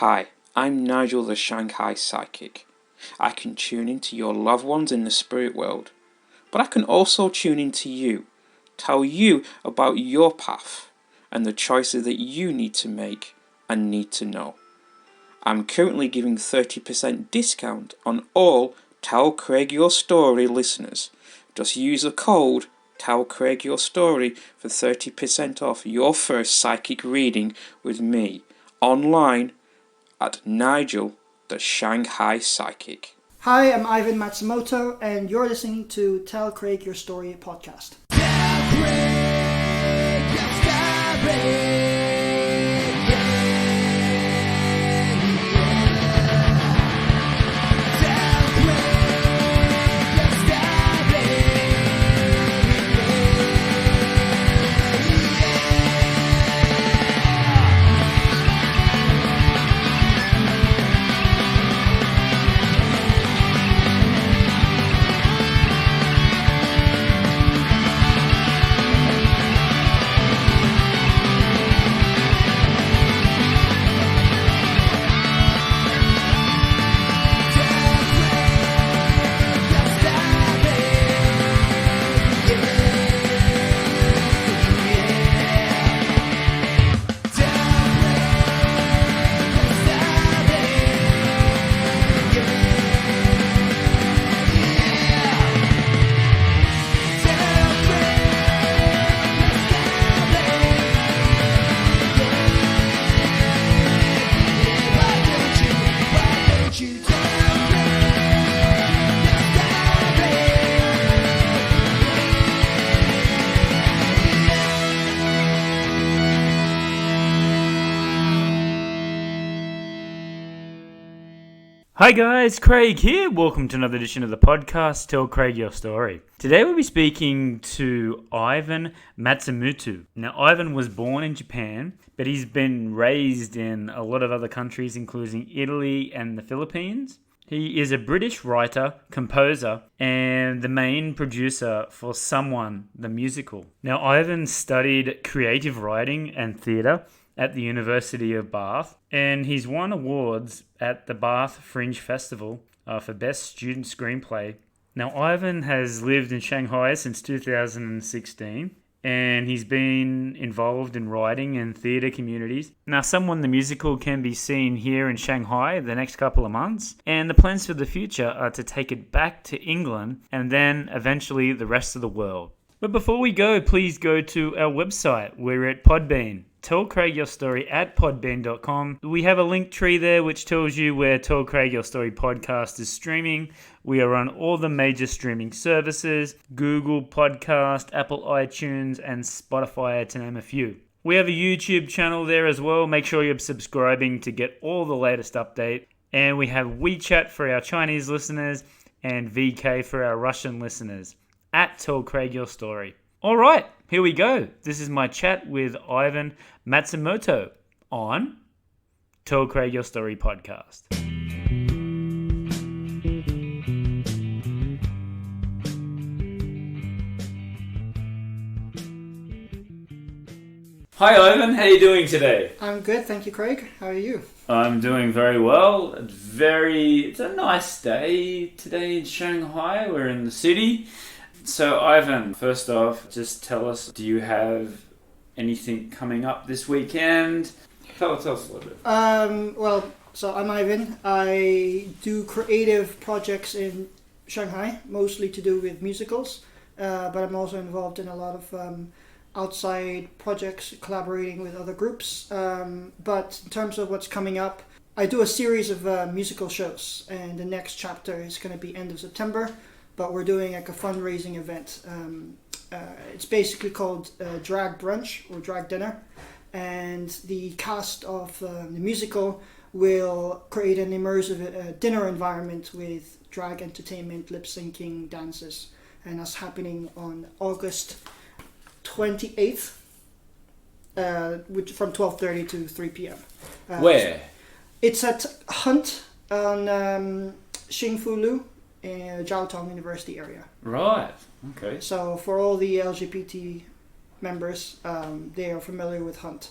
Hi, I'm Nigel the Shanghai Psychic. I can tune into your loved ones in the spirit world, but I can also tune into you, tell you about your path and the choices that you need to make and need to know. I'm currently giving 30% discount on all Tell Craig Your Story listeners. Just use the code Tell Craig Your Story for 30% off your first psychic reading with me online at Nigel the Shanghai Psychic. Hi, I'm Ivan Matsumoto, and you're listening to Tell Craig Your Story podcast. Tell Craig your story. Hi guys, Craig here. Welcome to another edition of the podcast, Tell Craig Your Story. Today we'll be speaking to Ivan Matsumoto. Now, Ivan was born in Japan, but he's been raised in a lot of other countries, including Italy and the Philippines. He is a British writer, composer, and the main producer for Someone, the musical. Now, Ivan studied creative writing and theatre at the University of Bath, and he's won awards at the Bath Fringe Festival for Best Student Screenplay. Now, Ivan has lived in Shanghai since 2016, and he's been involved in writing and theatre communities. Now, Someone the Musical can be seen here in Shanghai the next couple of months, and the plans for the future are to take it back to England and then eventually the rest of the world. But before we go, please go to our website. We're at Podbean. Tell Craig Your Story at podbean.com. We have a link tree there which tells you where Tell Craig Your Story podcast is streaming. We are on all the major streaming services, Google Podcast, Apple iTunes, and Spotify, to name a few. We have a YouTube channel there as well. Make sure you're subscribing to get all the latest update. And we have Wechat for our Chinese listeners and VK for our Russian listeners at Tell Craig Your Story. All right, here we go. This is my chat with Ivan Matsumoto on Tell Craig Your Story podcast. Hi Ivan, how are you doing today? I'm good, thank you, Craig. How are you? I'm doing very well. It's a nice day today in Shanghai. We're in the city. So Ivan, first off, just tell us, do you have anything coming up this weekend? Tell us a little bit. So I'm Ivan. I do creative projects in Shanghai, mostly to do with musicals, but I'm also involved in a lot of outside projects, collaborating with other groups. But in terms of what's coming up, I do a series of musical shows, and the next chapter is going to be end of September. But we're doing like a fundraising event. It's basically called Drag Brunch or Drag Dinner. And the cast of the musical will create an immersive dinner environment with drag entertainment, lip syncing, dances. And that's happening on August 28th, from 12:30 to 3 p.m. Where? It's at Hunt on Xingfu in Jiaotong University area. Right, okay. So for all the LGBT members, they are familiar with Hunt.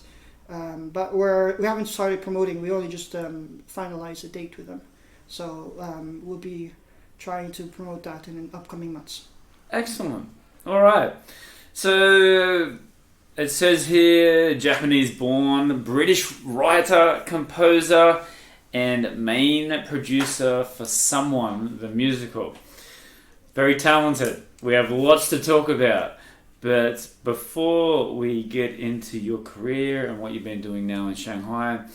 But we haven't started promoting. We only just finalized a date with them. So we'll be trying to promote that in upcoming months. Excellent. All right. So it says here, Japanese-born, British writer, composer, and main producer for Someone, the musical. Very talented. We have lots to talk about. But before we get into your career and what you've been doing now in Shanghai,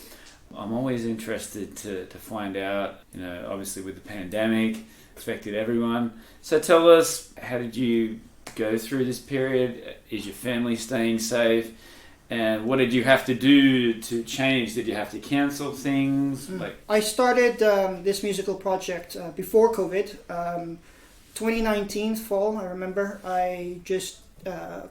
I'm always interested to find out, obviously with the pandemic, affected everyone. So tell us, how did you go through this period? Is your family staying safe? And what did you have to do to change? Did you have to cancel things? I started this musical project before COVID. 2019 fall, I remember. I just I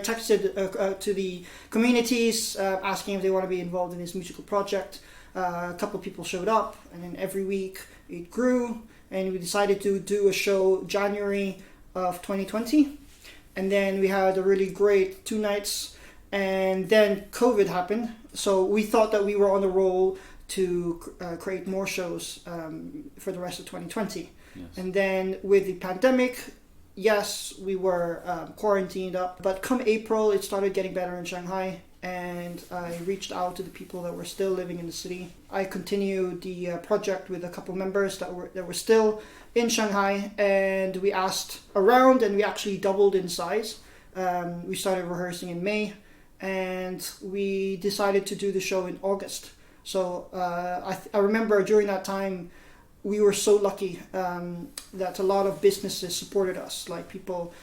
texted to the communities asking if they want to be involved in this musical project. A couple of people showed up, and then every week it grew, and we decided to do a show January of 2020, and then we had a really great 2 nights, and then COVID happened. So we thought that we were on the roll to create more shows for the rest of 2020. Yes. And then with the pandemic, yes, we were quarantined up, but come April it started getting better in Shanghai, and I reached out to the people that were still living in the city. I continued the project with a couple members that were still in Shanghai, and we asked around, and we actually doubled in size. We started rehearsing in May, and we decided to do the show in August. So I remember during that time we were so lucky that a lot of businesses supported us. Like people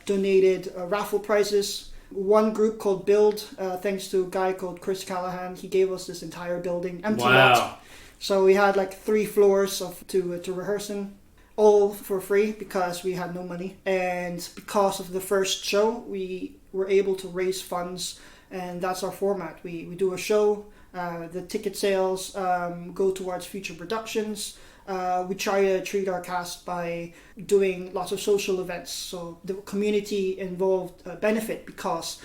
donated raffle prizes. One group called Build, thanks to a guy called Chris Callahan, he gave us this entire building, empty lot. So we had like 3 floors to rehearse in, all for free because we had no money. And because of the first show, we were able to raise funds, and that's our format. We do a show, the ticket sales go towards future productions. We try to treat our cast by doing lots of social events, so the community involved benefit because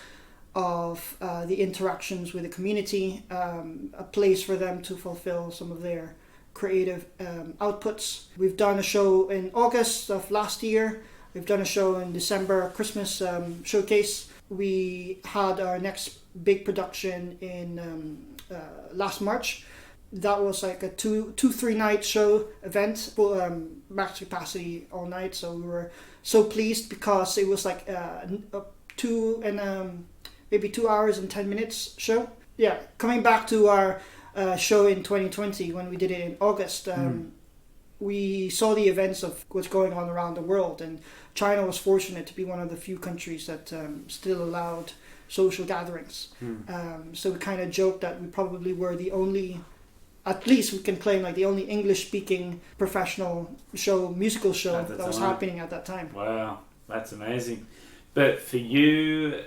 of the interactions with the community, a place for them to fulfill some of their creative outputs. We've done a show in August of last year. We've done a show in December, Christmas showcase. We had our next big production in last March. That was like a 3 night show event, max capacity all night. So we were so pleased because it was like maybe 2 hours and 10 minutes show. Yeah, coming back to our show in 2020 when we did it in August, we saw the events of what's going on around the world, and China was fortunate to be one of the few countries that still allowed social gatherings. So we kind of joked that we probably were the only, at least we can claim, like the only English-speaking professional musical show that was happening at that time. Wow, that's amazing. But for you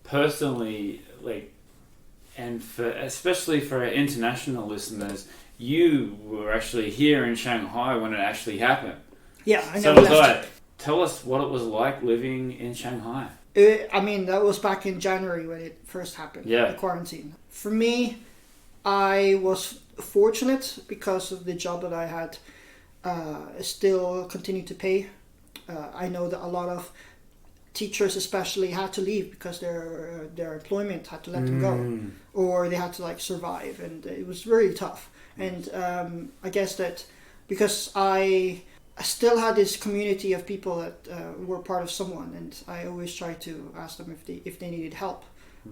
personally, and especially for our international listeners, you were actually here in Shanghai when it actually happened. Yeah, I so never left. Tell us what it was like living in Shanghai. That was back in January when it first happened, the quarantine. For me, I was fortunate because of the job that I had still continued to pay. I know that a lot of teachers especially had to leave because their employment had to let them go, or they had to survive, and it was really tough. And I guess that because I still had this community of people that were part of Someone, and I always try to ask them if they needed help,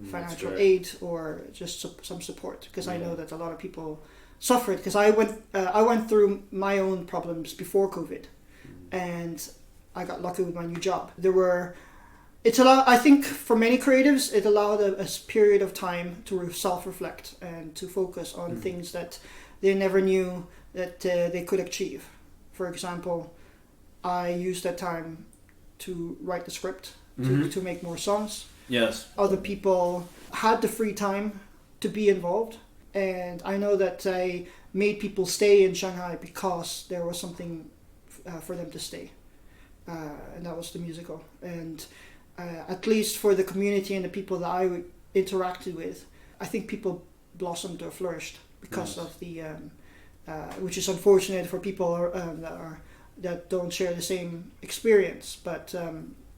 financial aid, or just some support, because I know that a lot of people suffered, because I went through my own problems before COVID, and I got lucky with my new job. I think for many creatives, it allowed a period of time to self-reflect and to focus on things that they never knew that they could achieve. For example, I used that time to write the script, to make more songs. Yes. Other people had the free time to be involved, and I know that I made people stay in Shanghai because there was something for them to stay, and that was the musical. And at least for the community and the people that I interacted with, I think people blossomed or flourished because of the, which is unfortunate for people that don't share the same experience. But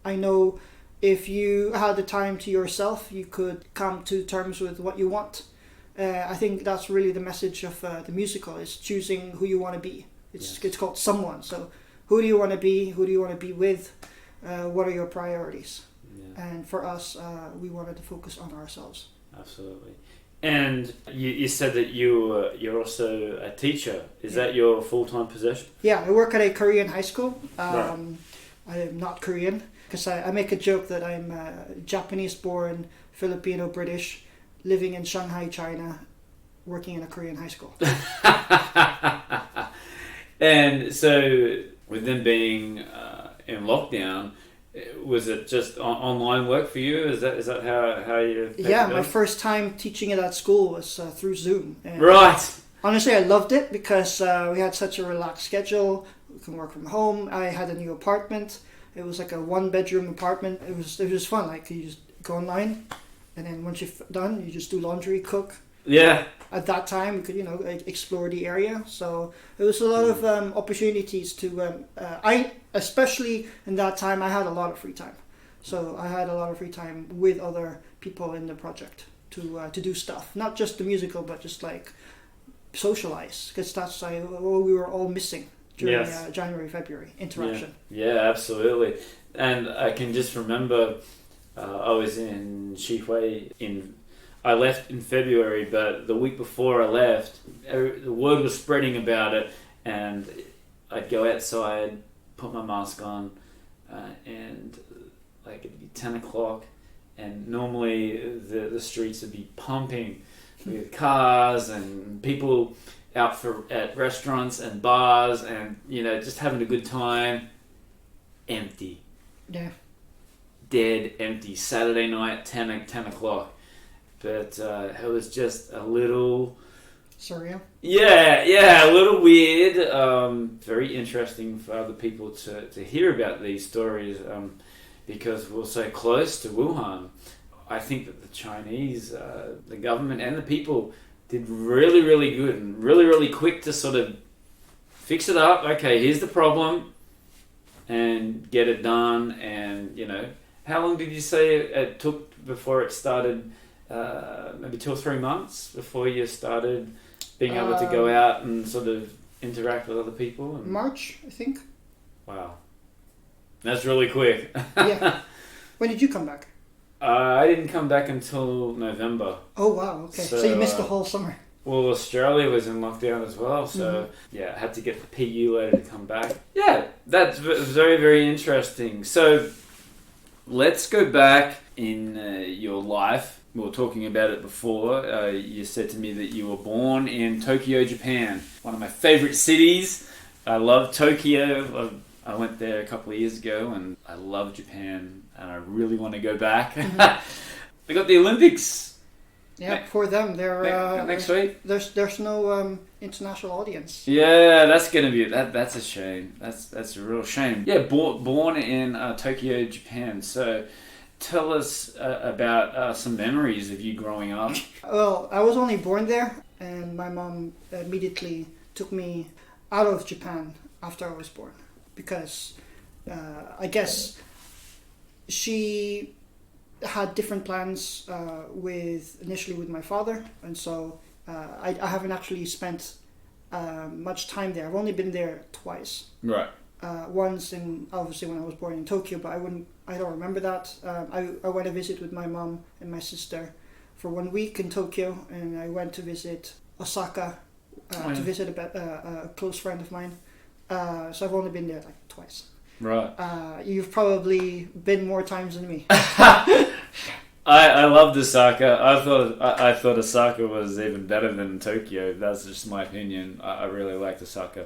I know if you had the time to yourself, you could come to terms with what you want. I think that's really the message of the musical, is choosing who you want to be. It's called Someone. So who do you want to be? Who do you want to be with? What are your priorities? Yeah. And for us, we wanted to focus on ourselves. Absolutely. And you said that you're also a teacher. Is that your full-time position? Yeah, I work at a Korean high school. Right. I am not Korean, because I make a joke that I'm Japanese-born, Filipino-British, living in Shanghai, China, working in a Korean high school. And so, with them being in lockdown, was it just online work for you? Is that how you? Yeah, my first time teaching at that school was through Zoom. And right. Honestly, I loved it because we had such a relaxed schedule. We can work from home. I had a new apartment. It was like a 1-bedroom apartment. It was fun. Like, you just go online, and then once you're done, you just do laundry, cook. Yeah. At that time, we could explore the area. So it was a lot of opportunities to. Especially in that time, I had a lot of free time. So I had a lot of free time with other people in the project to do stuff, not just the musical, but just like socialize, because that's what we were all missing during January, February interaction. Yeah, absolutely. And I can just remember I was in Shanghai I left in February, but the week before I left, the word was spreading about it, and I'd go outside, put my mask on, and like it'd be 10 o'clock, and normally the streets would be pumping with cars and people out at restaurants and bars, and just having a good time. Empty. Yeah. Dead empty. Saturday night, 10 o'clock. But it was just a little... Surreal? Yeah, a little weird. Very interesting for other people to hear about these stories because we're so close to Wuhan. I think that the Chinese, the government and the people did really, really good and really, really quick to sort of fix it up. Okay, here's the problem, and get it done. And, how long did you say it took before it started? Maybe 2 or 3 months before you started being able to go out and sort of interact with other people? March, I think. Wow. That's really quick. Yeah. When did you come back? I didn't come back until November. Oh, wow. Okay. So you missed the whole summer. Well, Australia was in lockdown as well, so I had to get the PU letter to come back. Yeah, that's very, very interesting. So let's go back in your life. We were talking about it before. You said to me that you were born in Tokyo, Japan, one of my favorite cities. I love Tokyo. I went there a couple of years ago, and I love Japan, and I really want to go back. They got the Olympics. Yeah, for them, they're next week. There's no international audience. Yeah, that's gonna be that's a shame. That's a real shame. Yeah, born in Tokyo, Japan. So. Tell us about some memories of you growing up. Well, I was only born there, and my mom immediately took me out of Japan after I was born, because I guess she had different plans initially with my father, and so I haven't actually spent much time there. I've only been there twice. Right. Once obviously when I was born in Tokyo, but I don't remember that. I went to visit with my mom and my sister for 1 week in Tokyo, and I went to visit Osaka to visit a close friend of mine. So I've only been there like twice. Right. You've probably been more times than me. I loved Osaka. I thought Osaka was even better than Tokyo. That's just my opinion. I really liked Osaka.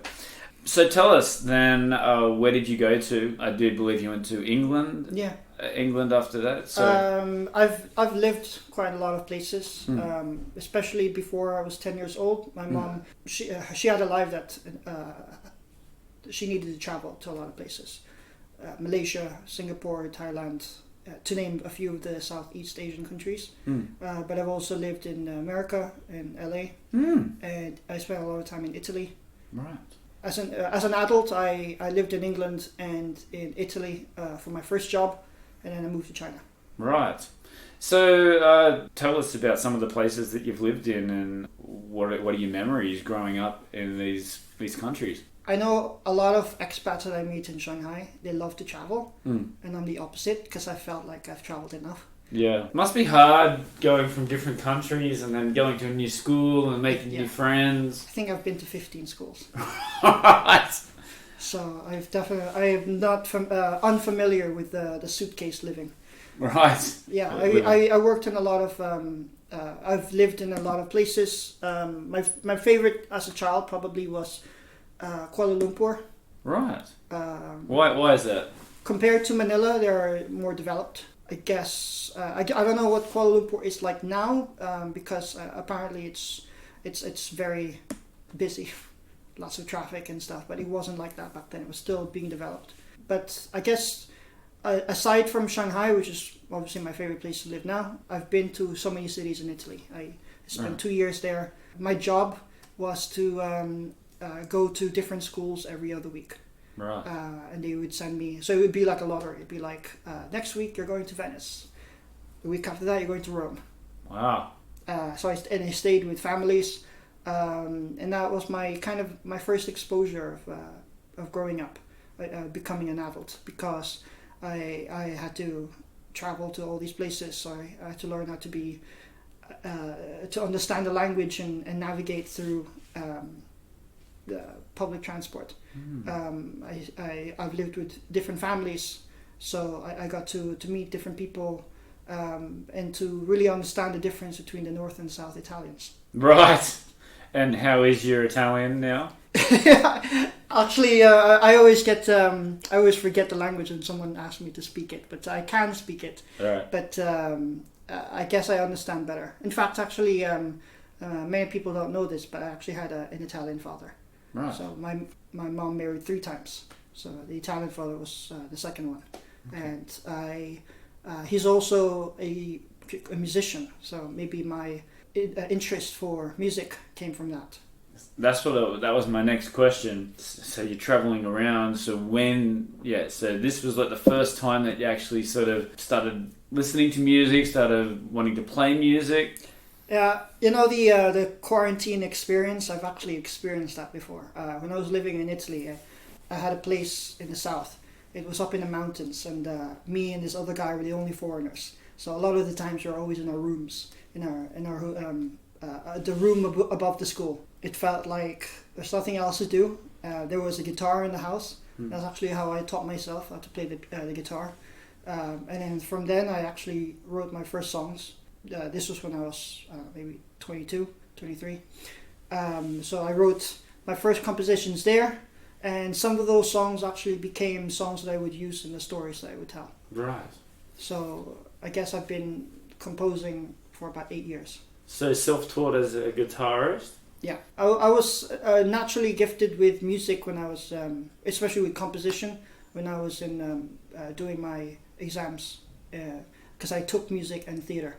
So tell us then, where did you go to? I do believe you went to England. Yeah. England after that. So I've lived quite a lot of places, especially before I was 10 years old. My mom, she had a life that she needed to travel to a lot of places. Malaysia, Singapore, Thailand, to name a few of the Southeast Asian countries. Mm. But I've also lived in America, in LA, and I spent a lot of time in Italy. Right. As an adult, I lived in England and in Italy for my first job, and then I moved to China. Right. So tell us about some of the places that you've lived in, and what are your memories growing up in these countries? I know a lot of expats that I meet in Shanghai, they love to travel, and I'm the opposite because I felt like I've traveled enough. Yeah. Must be hard going from different countries and then going to a new school and making new friends. I think I've been to 15 schools. Right. So I am not unfamiliar with the suitcase living. Right. Yeah, I worked in a lot of, I've lived in a lot of places. My favorite as a child probably was Kuala Lumpur. Right. Why is that? Compared to Manila, they are more developed. I guess I don't know what Kuala Lumpur is like now because apparently it's very busy, lots of traffic and stuff. But it wasn't like that back then. It was still being developed. But I guess aside from Shanghai, which is obviously my favorite place to live now, I've been to so many cities in Italy. I spent 2 years there. My job was to go to different schools every other week. Right. And they would send me, so it would be like a lottery. It'd be like, next week you're going to Venice. The week after that you're going to Rome. Wow. So I stayed with families, and that was my first exposure of growing up, becoming an adult, because I had to travel to all these places. So I had to learn how to be, to understand the language and navigate through the public transport. I've lived with different families, so I got to meet different people and to really understand the difference between the North and South Italians. Right. And how is your Italian now? Actually, I always forget the language when someone asks me to speak it, but I can speak it. Right. But I guess I understand better. In fact, actually, many people don't know this, but I actually had an Italian father. Right. So my mom married 3 times. So the Italian father was the second one, and he's also a musician. So maybe my interest for music came from that. That was my next question. So you're traveling around. So so this was like the first time that you actually sort of started listening to music, started wanting to play music. The quarantine experience, I've actually experienced that before. When I was living in Italy, I had a place in the south. It was up in the mountains, and me and this other guy were the only foreigners. So a lot of the times we were always in our rooms, in our the room above the school. It felt like there's nothing else to do. There was a guitar in the house. That's actually how I taught myself how to play the guitar. And then from then I actually wrote my first songs. This was when I was maybe 22, 23. So I wrote my first compositions there, and some of those songs actually became songs that I would use in the stories that I would tell. Right. So I guess I've been composing for about 8 years. So self-taught as a guitarist? Yeah, I was naturally gifted with music when I was, especially with composition, when I was in doing my exams, because I took music and theatre.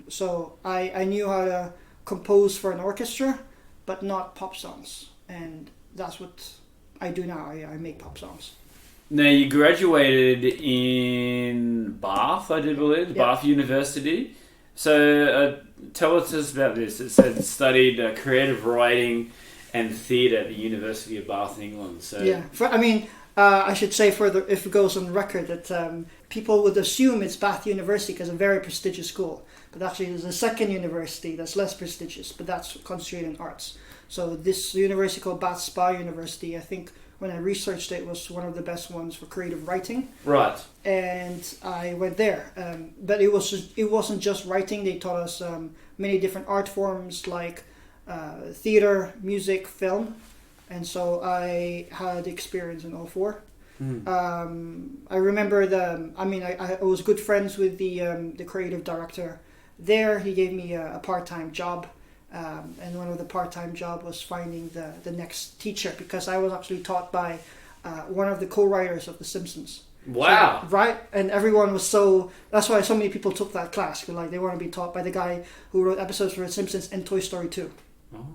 So I knew how to compose for an orchestra, but not pop songs. And that's what I do now. I make pop songs. Now, you graduated in Bath, I do believe, Yeah. Bath University. So tell us about this. It said studied creative writing and theatre at the University of Bath, England. So Yeah, I should say if it goes on record that people would assume it's Bath University because it's a very prestigious school. But actually there's a second university that's less prestigious, but that's concentrated in arts. So this university called Bath Spa University, I think when I researched it, was one of the best ones for creative writing. Right. And I went there. But it wasn't just writing. They taught us many different art forms like theatre, music, film. And so I had experience in all 4. I remember I was good friends with the creative director there. He gave me a part-time job, and one of the part-time job was finding the next teacher, because I was actually taught by one of the co-writers of The Simpsons. Wow. So, right? And everyone was so... That's why so many people took that class. 'Cause, like, they want to be taught by the guy who wrote episodes for The Simpsons and Toy Story 2. Oh,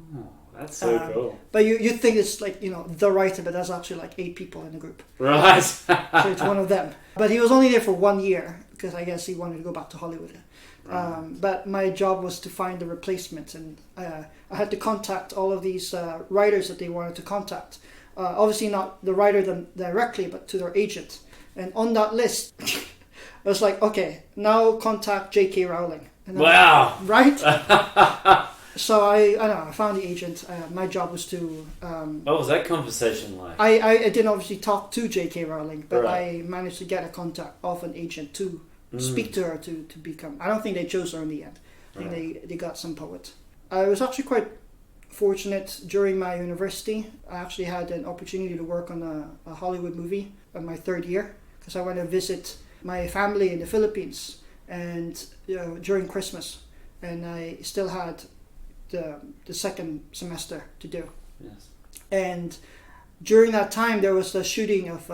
that's so cool. But you'd think it's like, the writer, but there's actually like 8 people in the group. Right. So it's one of them. But he was only there for 1 year because I guess he wanted to go back to Hollywood. But my job was to find the replacement, and I had to contact all of these writers that they wanted to contact. Obviously not the writer them directly, but to their agent. And on that list, I was like, okay, now contact J.K. Rowling. And Wow. Right? So I found the agent. My job was to... What was that conversation like? I didn't obviously talk to J.K. Rowling, but Right. I managed to get a contact of an agent to speak to her to become... I don't think they chose her in the end. I think they got some poet. I was actually quite fortunate during my university. I actually had an opportunity to work on a Hollywood movie in my 3rd year because I went to visit my family in the Philippines and during Christmas, and I still had the second semester to do. Yes. And during that time, there was the shooting of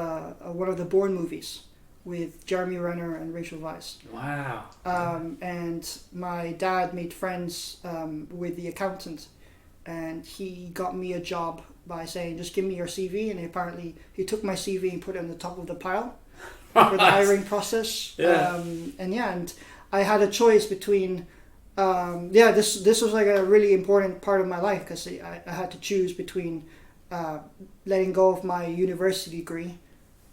one of the Bourne movies with Jeremy Renner and Rachel Weisz. Wow. And my dad made friends with the accountant, and he got me a job by saying, just give me your CV. And apparently he took my CV and put it on the top of the pile for the hiring process. Yeah. And I had a choice between... this was like a really important part of my life because I had to choose between letting go of my university degree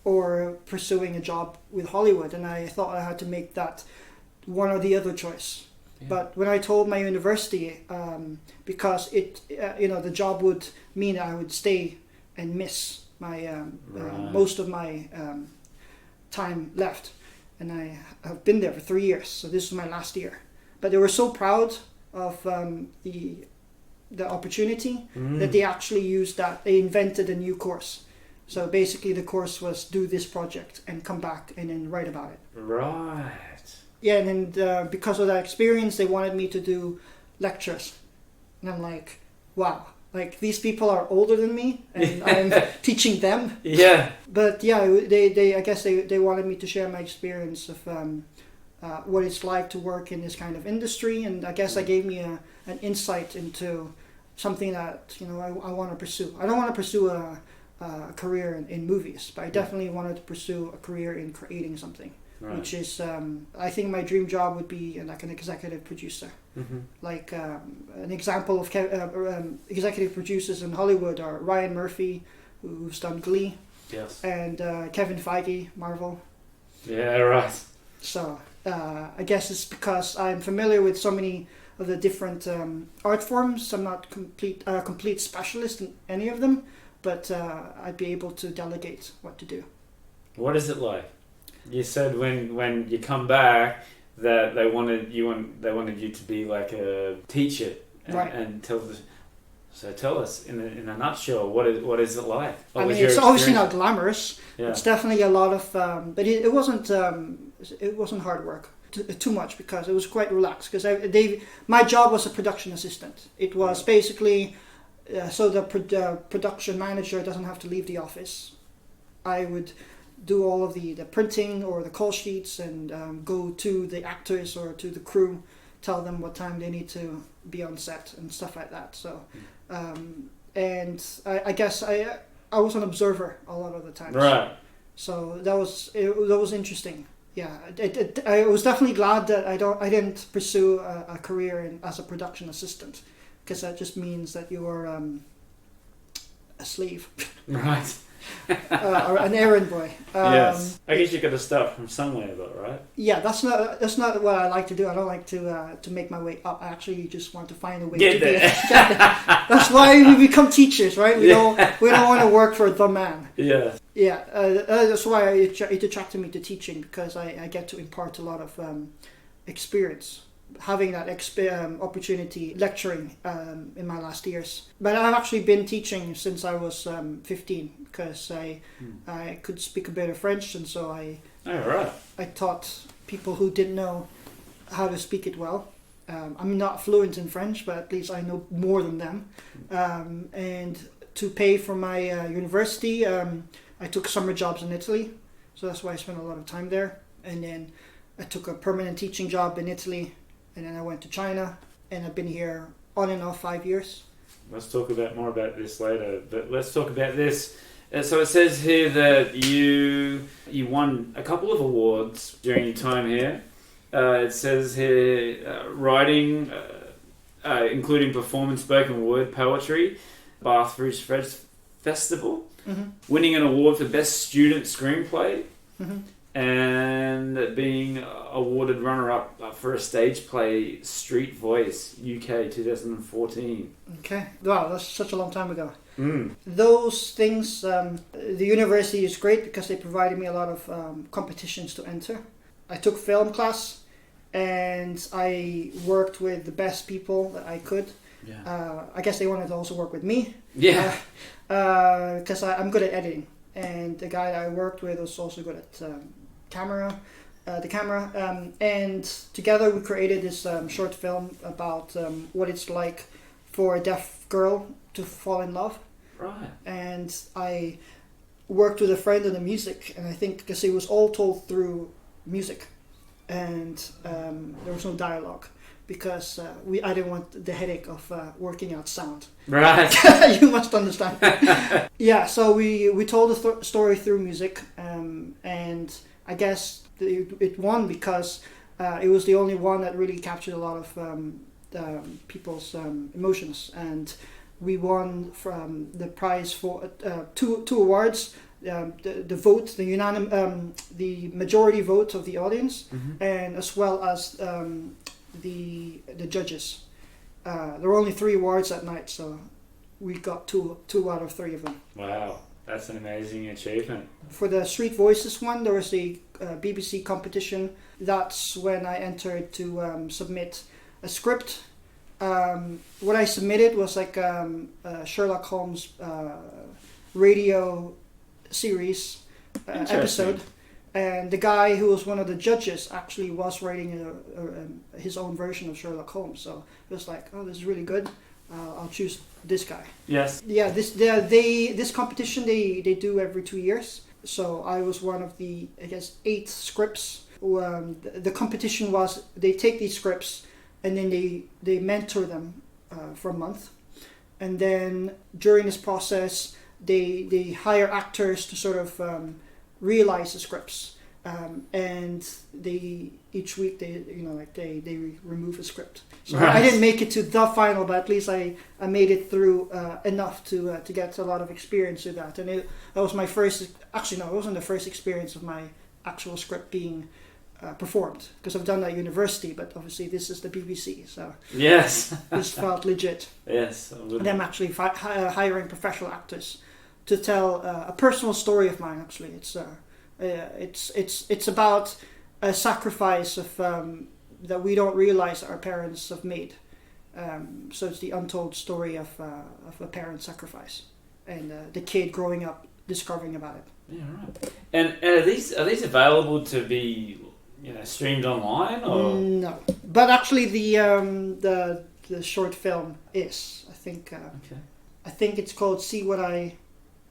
or pursuing a job with Hollywood, and I thought I had to make that one or the other choice. Yeah. But when I told my university, because it the job would mean I would stay and miss my most of my time left, and I have been there for 3 years, so this is my last year. But they were so proud of the opportunity that they actually used that. They invented a new course. So basically the course was do this project and come back and then write about it. Right. Yeah, and then because of that experience, they wanted me to do lectures. And I'm like, wow, like these people are older than me and I'm teaching them. Yeah. But yeah, I guess they wanted me to share my experience of what it's like to work in this kind of industry, and I guess that gave me an insight into something that I want to pursue. I don't want to pursue a career in movies, but I definitely wanted to pursue a career in creating something, which is I think my dream job would be like an executive producer. Like an example of executive producers in Hollywood are Ryan Murphy, who's done Glee, yes, and Kevin Feige, Marvel. Yeah, right. So I guess it's because I'm familiar with so many of the different art forms. I'm not a complete specialist in any of them, but I'd be able to delegate what to do. What is it like? You said when you come back that they wanted you to be like a teacher and tell the. So tell us in a nutshell, what is it like? I mean, it's obviously not glamorous. Yeah. It's definitely a lot of, but it wasn't hard work too much because it was quite relaxed. Because my job was a production assistant. It was basically so the production manager doesn't have to leave the office. I would do all of the printing or the call sheets and go to the actors or to the crew, tell them what time they need to be on set and stuff like that. So. And I guess I was an observer a lot of the times. Right. So that was interesting. Yeah, I was definitely glad that I didn't pursue a career as a production assistant, because that just means that you are a slave. Right. Or an errand boy. Yes. I guess you got to start from somewhere, though, right? Yeah, that's not what I like to do. I don't like to make my way up. I actually just want to find a way Get to there. get there. That's why we become teachers, right? We don't want to work for the man. Yeah. Yeah, that's why it attracted me to teaching, because I get to impart a lot of experience. Having that opportunity lecturing in my last years. But I've actually been teaching since I was 15, because I could speak a bit of French, and so I taught people who didn't know how to speak it well. I'm not fluent in French, but at least I know more than them. And to pay for my university, I took summer jobs in Italy. So that's why I spent a lot of time there. And then I took a permanent teaching job in Italy, and then I went to China, and I've been here on and off 5 years. Let's talk about more about this later, but let's talk about this. So it says here that you won a couple of awards during your time here. It says here writing, including performance, spoken word, poetry, Bath Fringe Festival, winning an award for Best Student Screenplay, and being awarded runner-up for a stage play, Street Voice, UK 2014. Okay, wow, that's such a long time ago. Those things, the university is great because they provided me a lot of competitions to enter. I took film class, and I worked with the best people that I could. Yeah. I guess they wanted to also work with me. Yeah. Because I'm good at editing, and the guy that I worked with was also good at the camera. And together we created this short film about what it's like for a deaf girl to fall in love. Right. And I worked with a friend on the music, and I think because it was all told through music, and there was no dialogue, because I didn't want the headache of working out sound. Right. You must understand. Yeah, so we told the story through music, and I guess it won because it was the only one that really captured a lot of people's emotions, and we won from the prize for two awards. The vote, the majority vote of the audience, and as well as the judges. There were only 3 awards that night, so we got two out of 3 of them. Wow, that's an amazing achievement. For the Street Voices one, there was the BBC competition. That's when I entered to submit a script. What I submitted was like Sherlock Holmes radio series episode. And the guy who was one of the judges actually was writing his own version of Sherlock Holmes. So it was like, oh, this is really good. I'll choose this guy. Yes. Yeah. This competition they do every 2 years. So I was one of the 8 scripts. The competition was they take these scripts and then they mentor them for a month, and then during this process they hire actors to sort of realize the scripts, and they each week they remove a script. So right. I didn't make it to the final, but at least I made it through enough to get a lot of experience with that. And that was my first. Actually, no, it wasn't the first experience of my actual script being performed, because I've done that at university, but obviously this is the BBC, so yes, this felt legit. Yes, and I'm actually hiring professional actors to tell a personal story of mine. Actually, it's about a sacrifice of that we don't realize our parents have made. So it's the untold story of a parent's sacrifice, and the kid growing up discovering about it. Yeah, right. And are these available to be streamed online, or no? But actually, the short film is. I think. Okay. I think it's called "See What I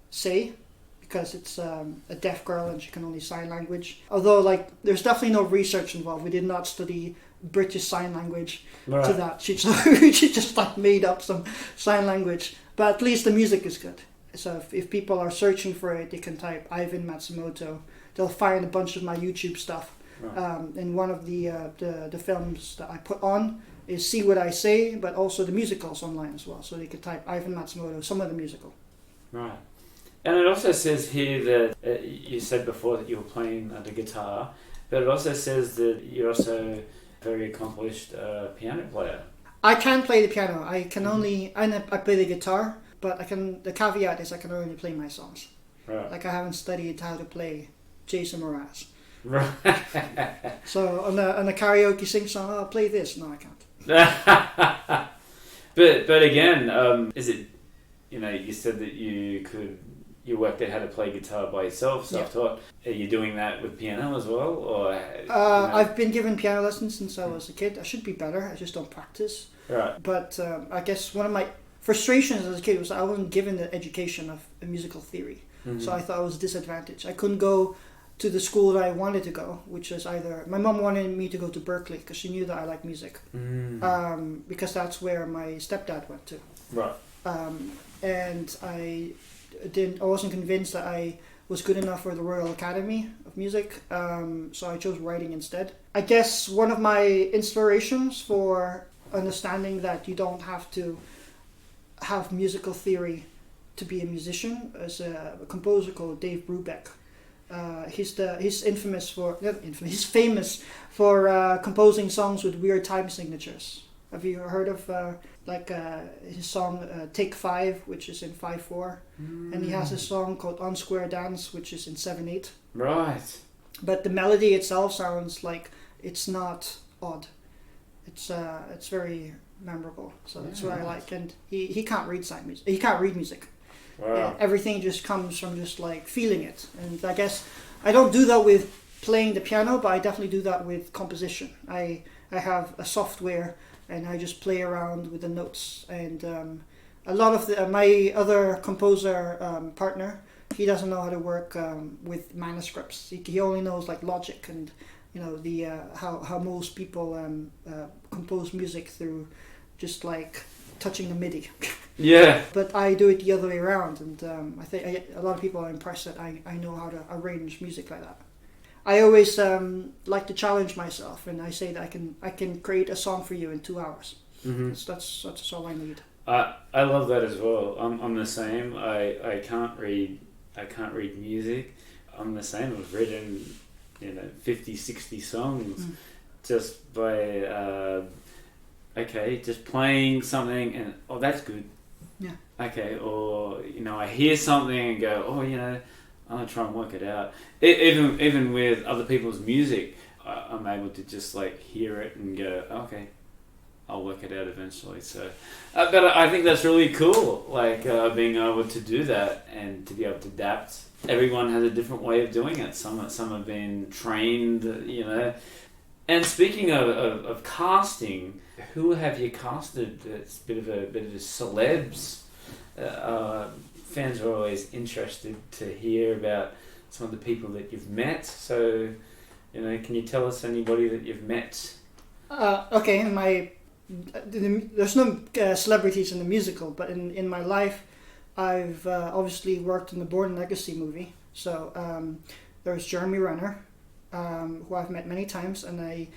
Say," because it's a deaf girl and she can only sign language. Although, there's definitely no research involved. We did not study British Sign Language to that. She just made up some sign language. But at least the music is good. So if people are searching for it, they can type Ivan Matsumoto. They'll find a bunch of my YouTube stuff. Right. And one of the films that I put on is See What I Say, but also the musicals online as well. So they could type Ivan Matsumoto, some of the musical. Right. And it also says here that you said before that you were playing the guitar, but it also says that you're also a very accomplished piano player. I can play the piano. I can only I play the guitar, but the caveat is I can only play my songs. Right. I haven't studied how to play Jason Mraz. Right. So on the karaoke sing song, I'll play this. No, I can't. But again, is it? You said that you worked out how to play guitar by yourself, self-taught. Are you doing that with piano as well, or? I've been given piano lessons since I was a kid. I should be better. I just don't practice. Right. But I guess one of my frustrations as a kid was I wasn't given the education of a musical theory. Mm-hmm. So I thought I was a disadvantage. I couldn't go to the school that I wanted to go, which is either my mom wanted me to go to Berkeley because she knew that I like music, because that's where my stepdad went to. Right. And I wasn't convinced that I was good enough for the Royal Academy of Music, so I chose writing instead. I guess one of my inspirations for understanding that you don't have to have musical theory to be a musician is a composer called Dave Brubeck. He's famous for composing songs with weird time signatures. Have you heard of his song Take 5, which is in 5/4, and he has a song called On Square Dance, which is in 7/8. Right. But the melody itself sounds like it's not odd. It's very memorable. So that's what I like. And he can't read sign music. He can't read music. Wow. Everything just comes from just like feeling it. And I guess I don't do that with playing the piano, but I definitely do that with composition. I have a software and I just play around with the notes. And a lot of my other composer partner, he doesn't know how to work with manuscripts. He only knows like Logic and the how most people compose music through just like touching the MIDI. Yeah. But I do it the other way around, and I think a lot of people are impressed that I know how to arrange music like that. I always like to challenge myself, and I say that I can create a song for you in 2 hours. Mm-hmm. That's all I need. I love that as well. I'm the same. I can't read music. I'm the same. I've written 50, 60 songs just by just playing something and that's good. Yeah. Okay, or I hear something and go, I'm gonna try and work it out. Even with other people's music, I'm able to just like hear it and go, okay, I'll work it out eventually. So, but I think that's really cool, like being able to do that and to be able to adapt. Everyone has a different way of doing it. Some have been trained, And speaking of casting, who have you casted? It's a bit of a celebs. Fans are always interested to hear about some of the people that you've met. So, can you tell us anybody that you've met? Okay, there's no celebrities in the musical, but in my life, I've obviously worked in the Born Legacy movie. So there's Jeremy Renner, who I've met many times, and he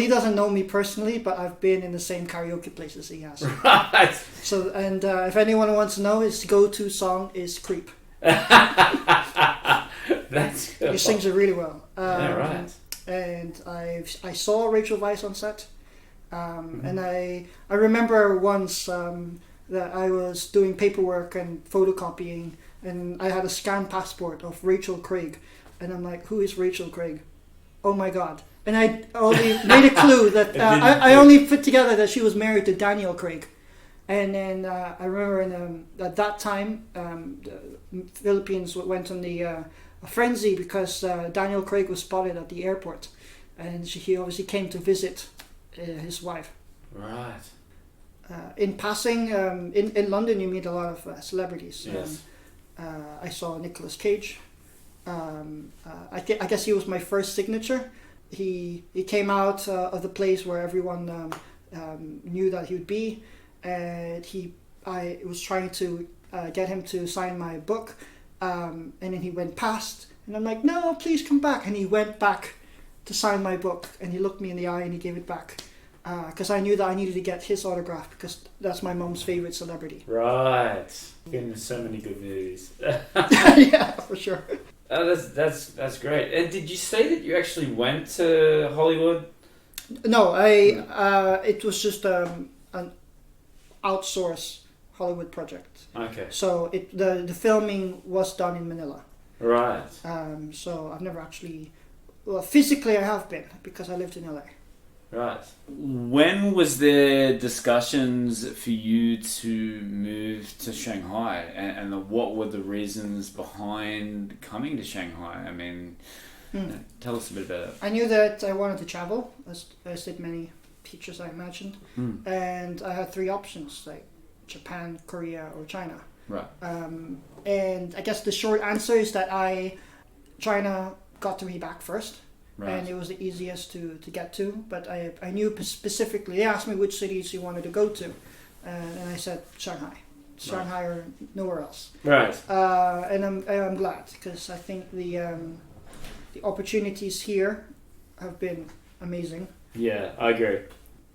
doesn't know me personally, but I've been in the same karaoke places he has. Right. So, and if anyone wants to know, his go-to song is "Creep." That's cool. He sings it really well. Yeah, right. And I saw Rachel Weisz on set, and I remember once that I was doing paperwork and photocopying, and I had a scanned passport of Rachel Craig, and I'm like, who is Rachel Craig? Oh my god. And I only made a clue that I only put together that she was married to Daniel Craig. And then I remember at that time, the Philippines went on a frenzy because Daniel Craig was spotted at the airport, and he obviously came to visit his wife. Right. In passing, in London you meet a lot of celebrities. Yes. I saw Nicolas Cage. I guess he was my first signature. He came out of the place where everyone knew that he would be, and I was trying to get him to sign my book, and then he went past, and I'm like, no, please come back, and he went back to sign my book, and he looked me in the eye and he gave it back, because I knew that I needed to get his autograph because that's my mom's favorite celebrity. Right. Been in so many good movies. Yeah, for sure. Oh, that's great. And did you say that you actually went to Hollywood? No, it was just an outsourced Hollywood project. Okay. So the filming was done in Manila. Right. So I've never actually, physically I have been because I lived in LA. Right. When was there discussions for you to move to Shanghai, and what were the reasons behind coming to Shanghai? I mean, tell us a bit about it. I knew that I wanted to travel, as did many teachers, I imagined, and I had 3 options, like Japan, Korea, or China. Right. And I guess the short answer is that China got to me back first. Right. And it was the easiest to get to. But I knew specifically, they asked me which cities you wanted to go to. And I said Shanghai. Shanghai or nowhere else. Right. And I'm glad, because I think the opportunities here have been amazing. Yeah, I agree.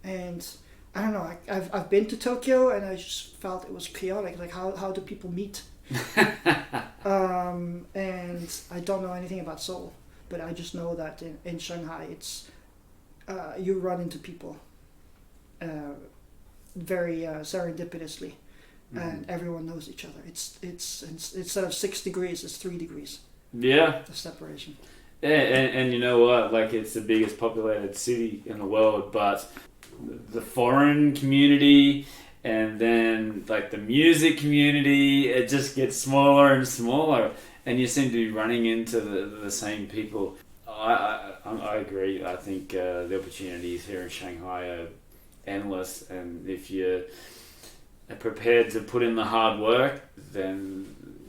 And I don't know, I've been to Tokyo and I just felt it was chaotic. Like how do people meet? And I don't know anything about Seoul, but I just know that in Shanghai it's you run into people very serendipitously, and everyone knows each other. It's instead of 6 degrees, it's 3 degrees. Yeah. The separation. Yeah, and you know what? Like, it's the biggest populated city in the world, but the foreign community and then like the music community, it just gets smaller and smaller, and you seem to be running into the same people. I agree. I think the opportunities here in Shanghai are endless, and if you're prepared to put in the hard work, then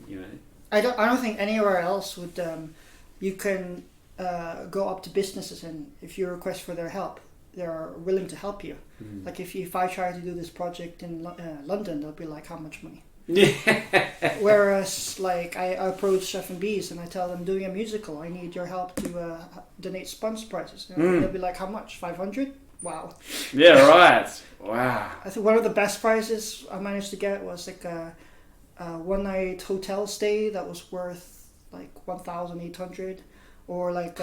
you know. I don't think anywhere else would you can go up to businesses, and if you request for their help, they're willing to help you. Like if I try to do this project in London, they'll be like, how much money? Yeah. Whereas like I approach F&Bs and I tell them, doing a musical, I need your help to donate sponsor prizes. They'll be like, how much? 500? Wow. Yeah, right. Wow. I think one of the best prizes I managed to get was like a one night hotel stay that was worth like 1,800, or like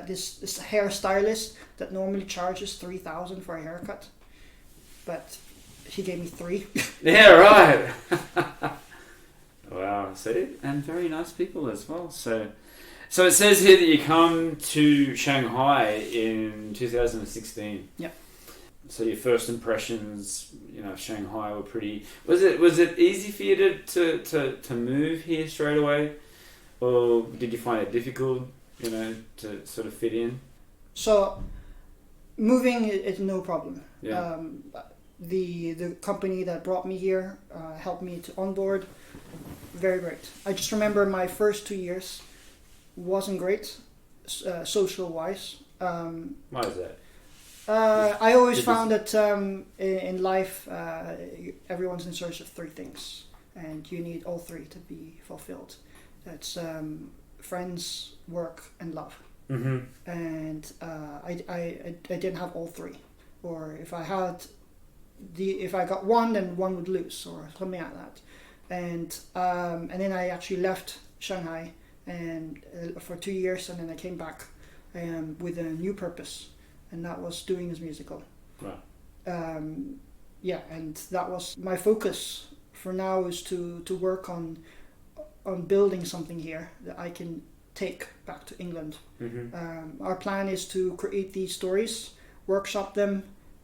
this hairstylist that normally charges 3,000 for a haircut, but he gave me 3. Yeah, right. Wow. See, and very nice people as well. So it says here that you come to Shanghai in 2016. Yeah. So your first impressions, of Shanghai were pretty. Was it easy for you to move here straight away, or did you find it difficult, to sort of fit in? So moving is no problem. Yeah. The company that brought me here helped me to onboard. Very great. I just remember my first 2 years wasn't great, social wise. Why is that? I always found that in life, everyone's in search of 3 things, and you need all 3 to be fulfilled. That's friends, work, and love. Mm-hmm. And I didn't have all 3, or if I got one, then one would lose, or something like that. And then I actually left Shanghai and for 2 years, and then I came back with a new purpose. And that was doing this musical. Right. And that was my focus for now, is to work on building something here that I can take back to England. Mm-hmm. Our plan is to create these stories, workshop them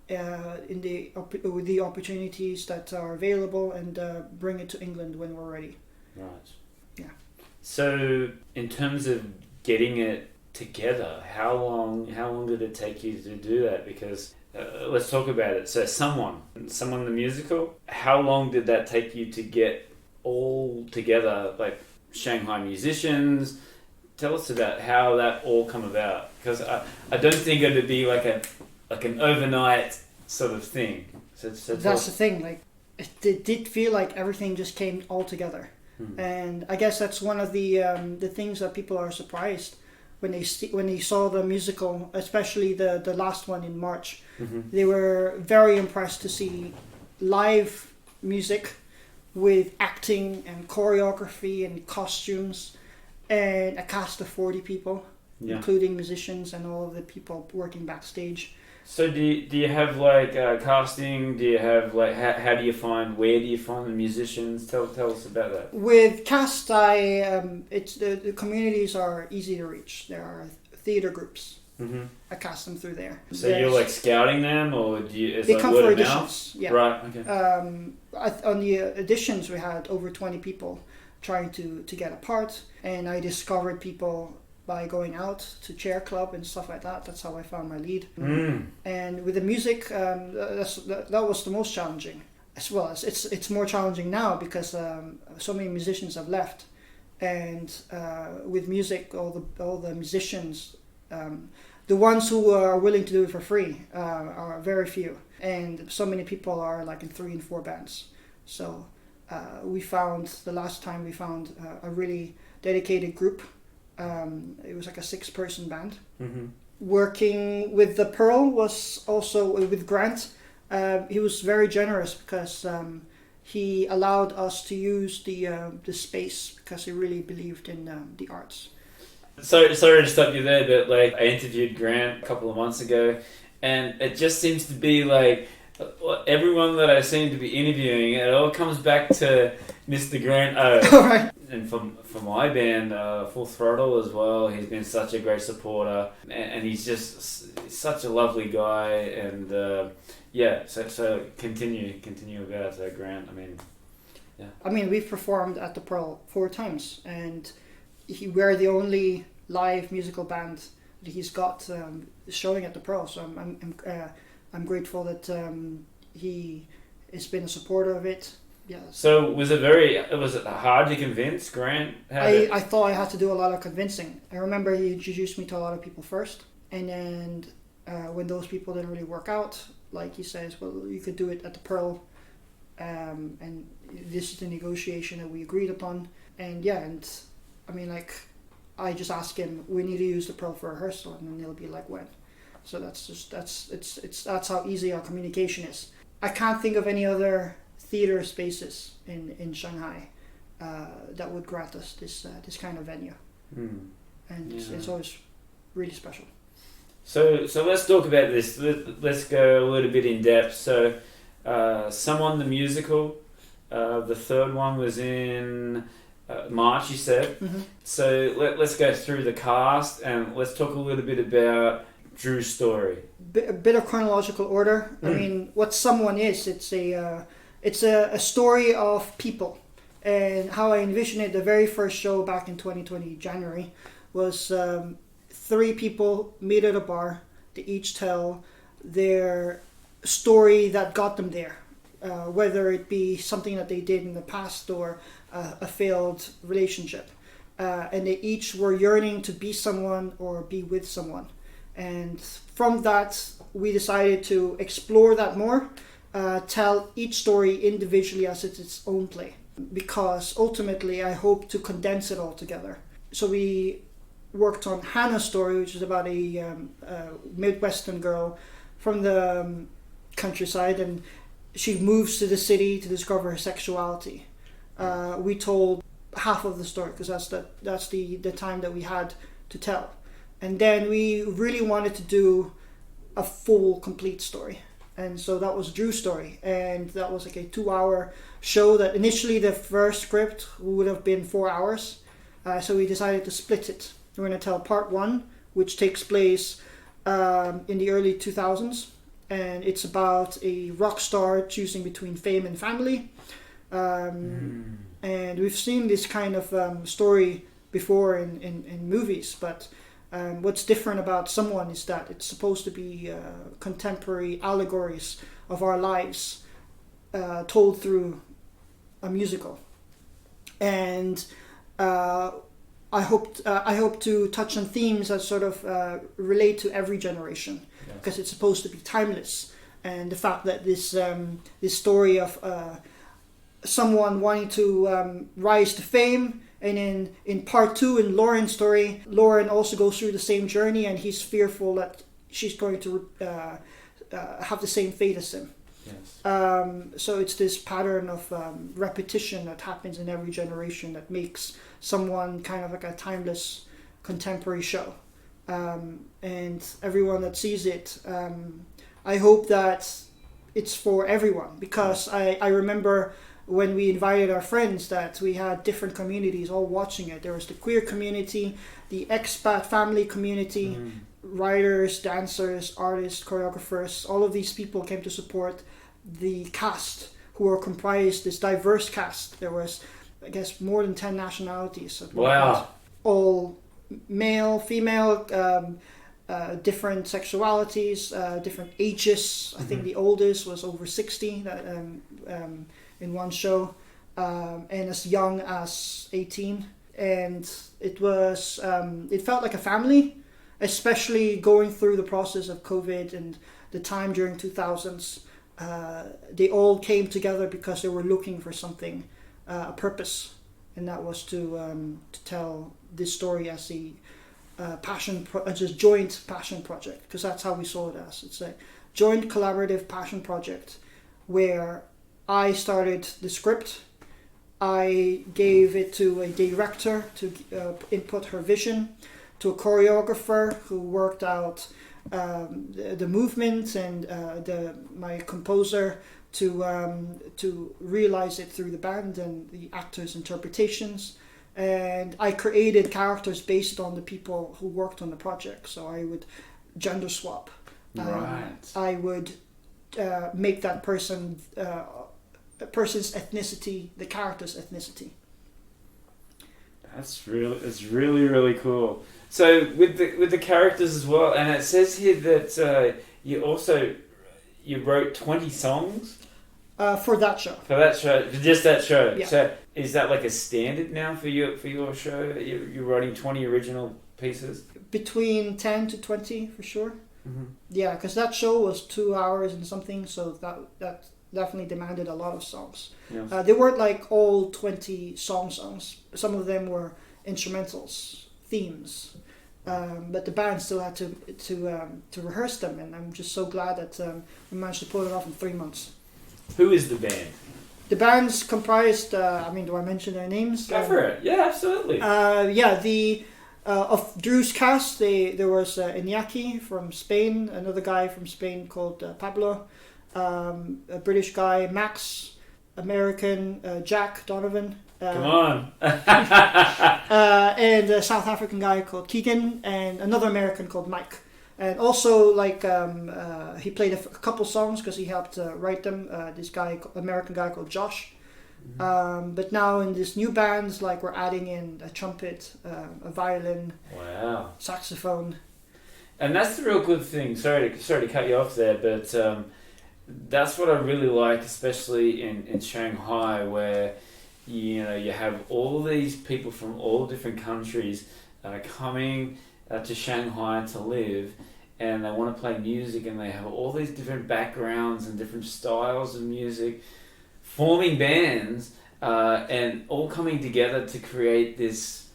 with the opportunities that are available, and bring it to England when we're ready. Right. Yeah. So in terms of getting it together, how long did it take you to do that? Because let's talk about it. So someone the musical, how long did that take you to get all together, like Shanghai musicians? Tell us about how that all come about, because I don't think it would be like an overnight sort of thing. So that's the thing, like it did feel like everything just came all together. And I guess that's one of the things that people are surprised when they saw the musical, especially the last one in March. Mm-hmm. They were very impressed to see live music with acting and choreography and costumes, and a cast of 40 people, including musicians and all of the people working backstage. So do you have like casting? Do you have like where do you find the musicians? Tell us about that. With cast, it's the communities are easy to reach. There are theater groups. Mm-hmm. I cast them through there. So you're like scouting them, or do you? They like come word for of auditions. mouth? Yeah. Right. Okay. On the auditions, we had over 20 people trying to get a part, and I discovered people by going out to chair club and stuff like that. That's how I found my lead. And with the music, that was the most challenging. As well as it's more challenging now because so many musicians have left, and with music, all the musicians, the ones who are willing to do it for free are very few, and so many people are like in 3 and 4 bands. So the last time we found a really dedicated group. It was like a 6-person band. Mm-hmm. Working with the Pearl was also with Grant. He was very generous because he allowed us to use the space because he really believed in the arts. Sorry to stop you there, but like I interviewed Grant a couple of months ago, and it just seems to be like everyone that I seem to be interviewing, it all comes back to Mr. Grant O. Right. And for my band, Full Throttle as well, he's been such a great supporter, and he's just such a lovely guy. And so continue about Grant. I mean, we've performed at the Pearl 4 times, and we're the only live musical band that he's got showing at the Pearl. So I'm grateful that he has been a supporter of it. Yeah. So was it hard to convince Grant? I thought I had to do a lot of convincing. I remember he introduced me to a lot of people first, and then when those people didn't really work out, like he says, well, you could do it at the Pearl, and this is the negotiation that we agreed upon. And I mean, like, I just asked him, we need to use the Pearl for rehearsal, and then he'll be like, when? So that's how easy our communication is. I can't think of any other theater spaces in Shanghai that would grant us this kind of venue, and it's always really special. So let's talk about this. Let's go a little bit in depth. So, Someone the Musical, the third one was in March, you said. Mm-hmm. So let's go through the cast and let's talk a little bit about Drew's story. A bit of chronological order. I mean, what Someone is, it's a story of people. And how I envisioned it, the very first show back in 2020, January, was 3 people meet at a bar. They each tell their story that got them there. Whether it be something that they did in the past or a failed relationship. And they each were yearning to be someone or be with someone. And from that, we decided to explore that more, tell each story individually as it's its own play. Because ultimately, I hope to condense it all together. So we worked on Hannah's story, which is about a Midwestern girl from the countryside, and she moves to the city to discover her sexuality. We told half of the story because that's the time that we had to tell. And then we really wanted to do a full, complete story. And so that was Drew's story. And that was like a 2-hour show that initially the first script would have been 4 hours. So we decided to split it. We're going to tell part 1, which takes place in the early 2000s. And it's about a rock star choosing between fame and family. And we've seen this kind of story before in movies, but what's different about Someone is that it's supposed to be contemporary allegories of our lives told through a musical. And I hope to touch on themes that sort of relate to every generation, because it's supposed to be timeless. And the fact that this story of someone wanting to rise to fame, and in part 2, in Lauren's story, Lauren also goes through the same journey, and he's fearful that she's going to have the same fate as him. Yes. So it's this pattern of repetition that happens in every generation that makes Someone kind of like a timeless contemporary show. And everyone that sees it, I hope that it's for everyone, because I remember when we invited our friends that we had different communities all watching it. There was the queer community, the expat family community, writers, dancers, artists, choreographers. All of these people came to support the cast, who are comprised, this diverse cast. There was, I guess, more than 10 nationalities. Wow. All male, female, different sexualities, different ages. I think the oldest was over 60 in one show, and as young as 18. and it was it felt like a family, especially going through the process of COVID and the time during 2000s. They all came together because they were looking for something, a purpose, and that was to tell this story as a just joint passion project, because that's how we saw it as. It's a joint collaborative passion project where I started the script. I gave it to a director to input her vision, to a choreographer who worked out the movement, and my composer to realize it through the band and the actors' interpretations. And I created characters based on the people who worked on the project. So I would gender swap. Right. I would make that person's ethnicity the character's ethnicity. It's really cool. So with the characters as well, and it says here that you wrote 20 songs For that show. for that show, just that show. Yeah. So is that like a standard now for your show? You're writing 20 original pieces. Between 10 to 20 for sure. Mm-hmm. Yeah, because that show was 2 hours and something, so that definitely demanded a lot of songs. Yes. They weren't like all 20 songs. Some of them were instrumentals, themes, but the band still had to rehearse them, and I'm just so glad that we managed to pull it off in 3 months. Who is the band? The band's comprised. Do I mention their names? Go for it. Yeah, absolutely. Of Drew's cast, there was Iñaki from Spain, another guy from Spain called Pablo, a British guy, Max, American, Jack Donovan. Come on. And a South African guy called Keegan, and another American called Mike. And also, he played a couple songs because he helped write them. This guy, American guy called Josh. Mm-hmm. But now in this new band, we're adding in a trumpet, a violin, Wow. saxophone. And that's the real good thing. Sorry to cut you off there, but that's what I really like, especially in Shanghai, where you have all these people from all different countries coming to Shanghai to live, and they want to play music, and they have all these different backgrounds and different styles of music, forming bands and all coming together to create this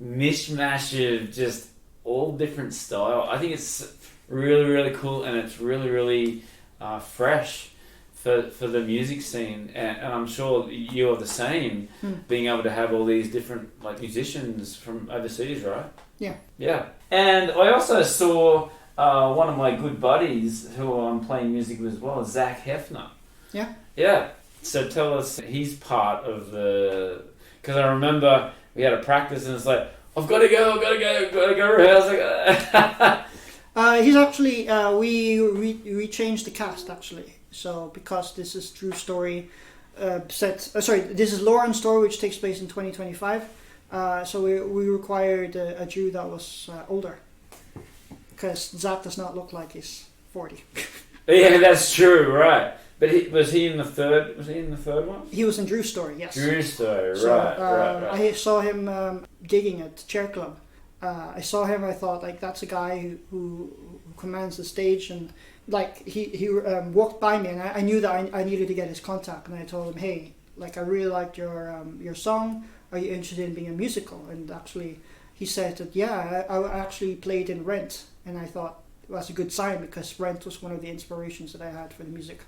mishmash of just all different style. I think it's really, really cool, and it's really, really fresh for the music scene, and I'm sure you're the same, being able to have all these different musicians from overseas, right? Yeah. And I also saw one of my good buddies who I'm playing music with as well, Zach Hefner. Yeah. So tell us his part of because I remember we had a practice and it's like, I've got to go rehearse. He's actually, we changed the cast actually. So because this is Drew's story, this is Lauren's story, which takes place in 2025. So we required a Drew that was older, because Zach does not look like he's 40. Yeah, that's true, right? But was he in the third? Was he in the third one? He was in Drew's story, yes. Drew's story, So, right. I saw him gigging at Chair Club. I saw him. I thought that's a guy who commands the stage, and he walked by me, and I knew that I needed to get his contact, and I told him, hey, I really liked your song. Are you interested in being a musical? And actually, he said that I actually played in Rent, and I thought that's a good sign, because Rent was one of the inspirations that I had for the music.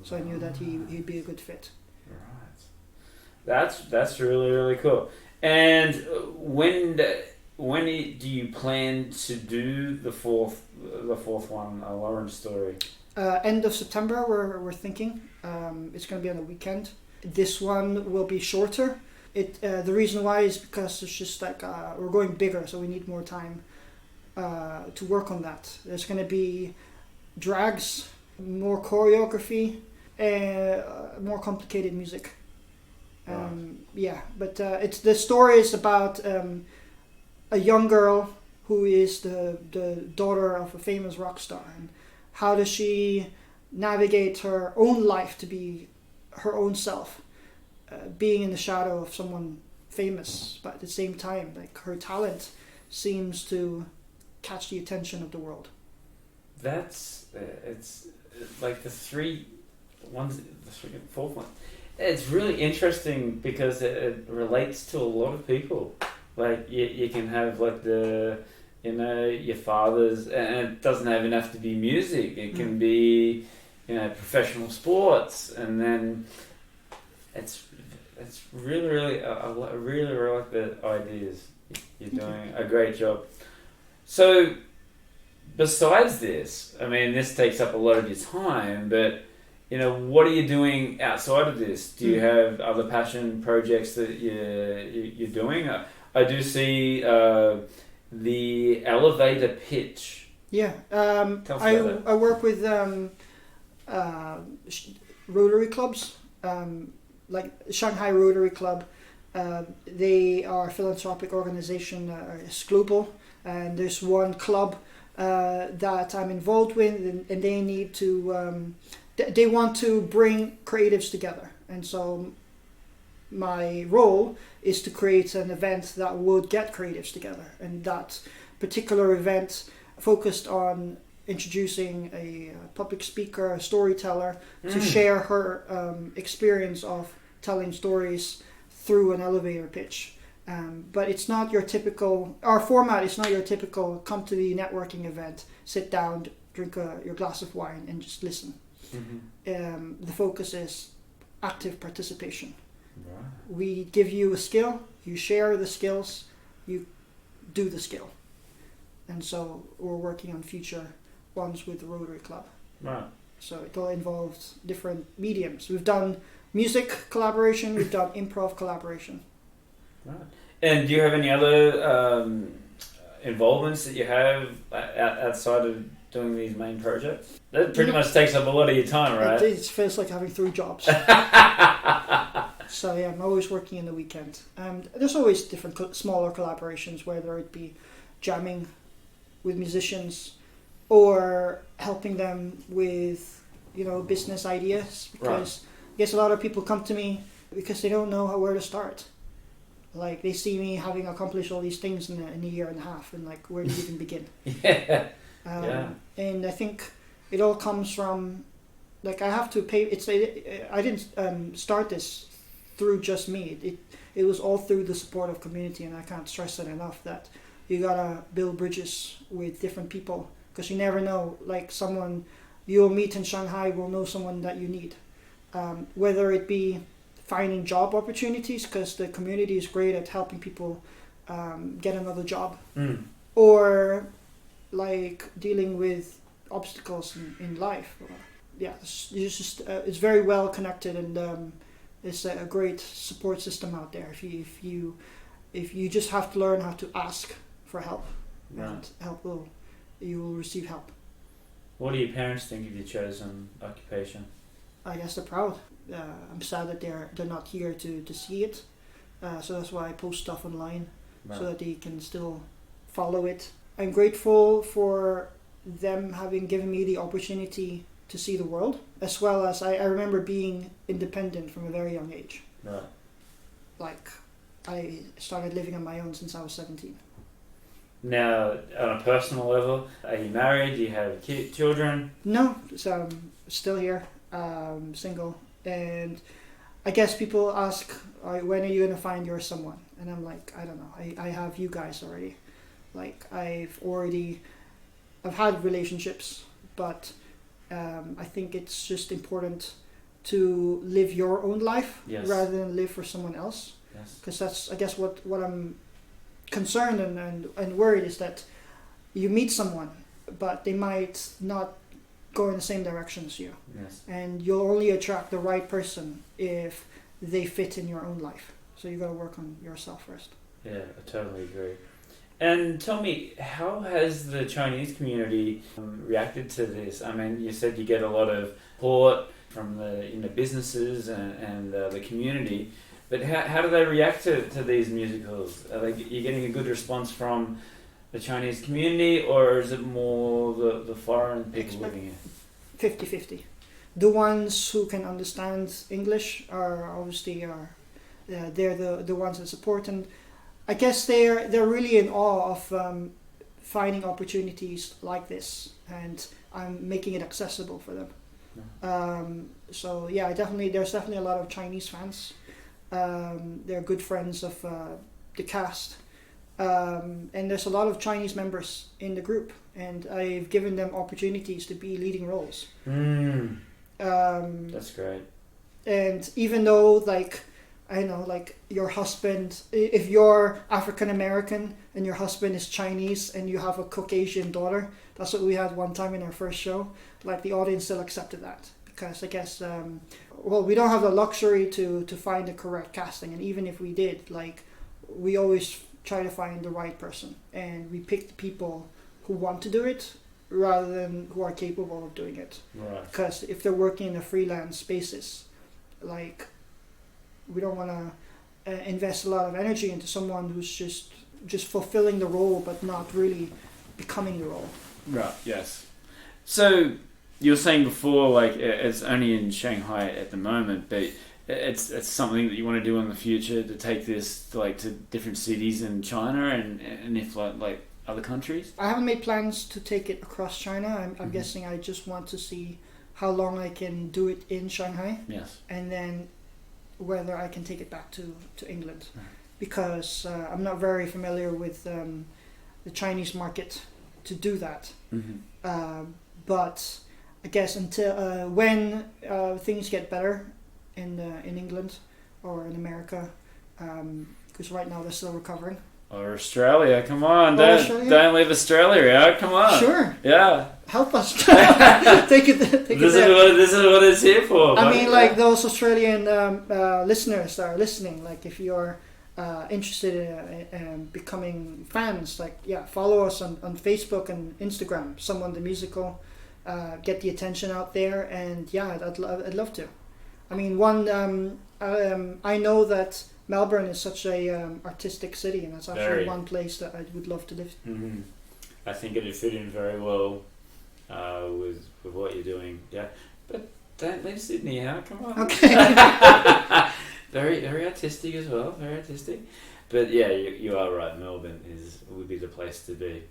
So I knew that he'd be a good fit. Right. That's really, really cool. And when do you plan to do the fourth one, a Lauren's story? End of September, we're thinking. It's going to be on a weekend. This one will be shorter. The reason why is because it's just we're going bigger, so we need more time to work on that. There's going to be drags, more choreography, more complicated music. But the story is about a young girl who is the daughter of a famous rock star, and how does she navigate her own life to be her own self, being in the shadow of someone famous, but at the same time, like her talent seems to catch the attention of the world. That's it's like the fourth one. It's really interesting because it relates to a lot of people. Like you can have like your father's, and it doesn't even have to be music. It can be professional sports, and then it's really I really like the ideas. You're doing a great job. So besides this, I mean, this takes up a lot of your time, but what are you doing outside of this? Do you have other passion projects that you're doing? I do see the elevator pitch. Yeah, Tell us about that. I work with Rotary clubs, like Shanghai Rotary Club. They are a philanthropic organization, it's global, and there's one club that I'm involved with, and they need to. They want to bring creatives together, and so my role is to create an event that would get creatives together, and that particular event focused on introducing a public speaker, a storyteller, to share her experience of telling stories through an elevator pitch. But it's not your typical, our format is not your typical come to the networking event, sit down, drink your glass of wine and just listen. The focus is active participation. Right. We give you a skill, you share the skills, you do the skill. And so we're working on future ones with the Rotary Club. Right. So it all involves different mediums. We've done music collaboration, we've done improv collaboration. Right. And do you have any other involvements that you have outside of doing these main projects? That pretty much takes up a lot of your time, right? It feels like having 3 jobs. So yeah, I'm always working in the weekend. There's always different smaller collaborations, whether it be jamming with musicians or helping them with business ideas, because I guess a lot of people come to me because they don't know where to start. Like they see me having accomplished all these things in a year and a half, and like, where do you even begin? And I think it all comes from, like, I have to pay. I didn't start this through just me. It was all through the support of community, and I can't stress it enough that you gotta build bridges with different people, because you never know. Like, someone you'll meet in Shanghai will know someone that you need, whether it be finding job opportunities, because the community is great at helping people get another job, or like dealing with obstacles in life. It's very well connected, and it's a great support system out there. If you just have to learn how to ask for help, and you will receive help. What do your parents think of your chosen occupation? I guess they're proud. I'm sad that they're not here to see it, so that's why I post stuff online, so that they can still follow it. I'm grateful for them having given me the opportunity to see the world, as well as I remember being independent from a very young age. Right. Like, I started living on my own since I was 17. Now, on a personal level, are you married? Do you have children? No, so I'm still here, single. And I guess people ask, when are you going to find your someone? And I'm like, I don't know. I have you guys already. Like, I've had relationships, but I think it's just important to live your own life, rather than live for someone else. Because that's, I guess, what I'm concerned and worried is that you meet someone, but they might not go in the same direction as you. And you'll only attract the right person if they fit in your own life. So you got to work on yourself first. Yeah, I totally agree. And tell me, how has the Chinese community reacted to this? I mean, you said you get a lot of support from the businesses and the community, but how do they react to these musicals? Are you getting a good response from the Chinese community, or is it more the foreign people living here? 50-50. The ones who can understand English are obviously they're the ones that support, and I guess they're really in awe of finding opportunities like this, and I'm making it accessible for them. So yeah, there's definitely a lot of Chinese fans. They're good friends of the cast, and there's a lot of Chinese members in the group, and I've given them opportunities to be leading roles. That's great. And even though, like, I know, like, your husband, if you're African American and your husband is Chinese and you have a Caucasian daughter, that's what we had one time in our first show. Like, the audience still accepted that because I guess, we don't have the luxury to find the correct casting, and even if we did, like, we always try to find the right person, and we pick the people who want to do it rather than who are capable of doing it. Right. Because if they're working in a freelance basis, like, we don't want to invest a lot of energy into someone who's just fulfilling the role but not really becoming the role. Right. Yes. So you were saying before, like, it's only in Shanghai at the moment, but it's something that you want to do in the future, to take this to different cities in China and if like other countries. I haven't made plans to take it across China. I'm guessing I just want to see how long I can do it in Shanghai. Yes. And then whether I can take it back to England, Right. because I'm not very familiar with the Chinese market to do that. But I guess until when things get better in England or in America, because right now they're still recovering. Or Australia, come on! Australia? Don't leave Australia out. Come on. Sure. Yeah. Help us. Take it there. This is what it's here for. I mean, like, those Australian listeners that are listening, like, if you're interested in becoming fans, like, yeah, follow us on Facebook and Instagram, Someone the Musical, get the attention out there, and yeah, I'd love to. I mean, I know that Melbourne is such a artistic city, and that's actually one place that I would love to live. Mm-hmm. I think it'd fit in very well with what you're doing. Yeah, but don't leave Sydney out. Come on. Okay. Very artistic as well. Very artistic. But yeah, you are right. Melbourne would be the place to be.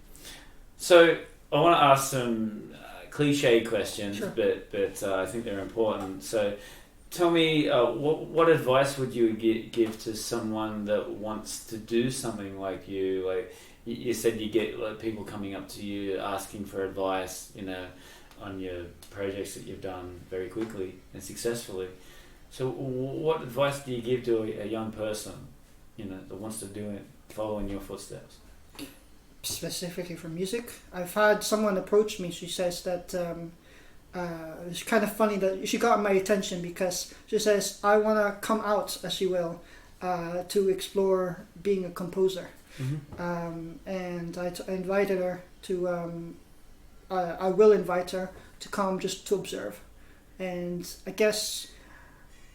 So I want to ask some cliche questions, Sure. but I think they're important. So tell me, what advice would you give to someone that wants to do something like you? Like you said, you get people coming up to you asking for advice, on your projects that you've done very quickly and successfully. So what advice do you give to a young person, that wants to do it, follow in your footsteps? Specifically for music, I've had someone approach me. She says that it's kind of funny that she got my attention because she says, I want to come out, as she will, to explore being a composer. And I invited her to, I will invite her to come just to observe. And I guess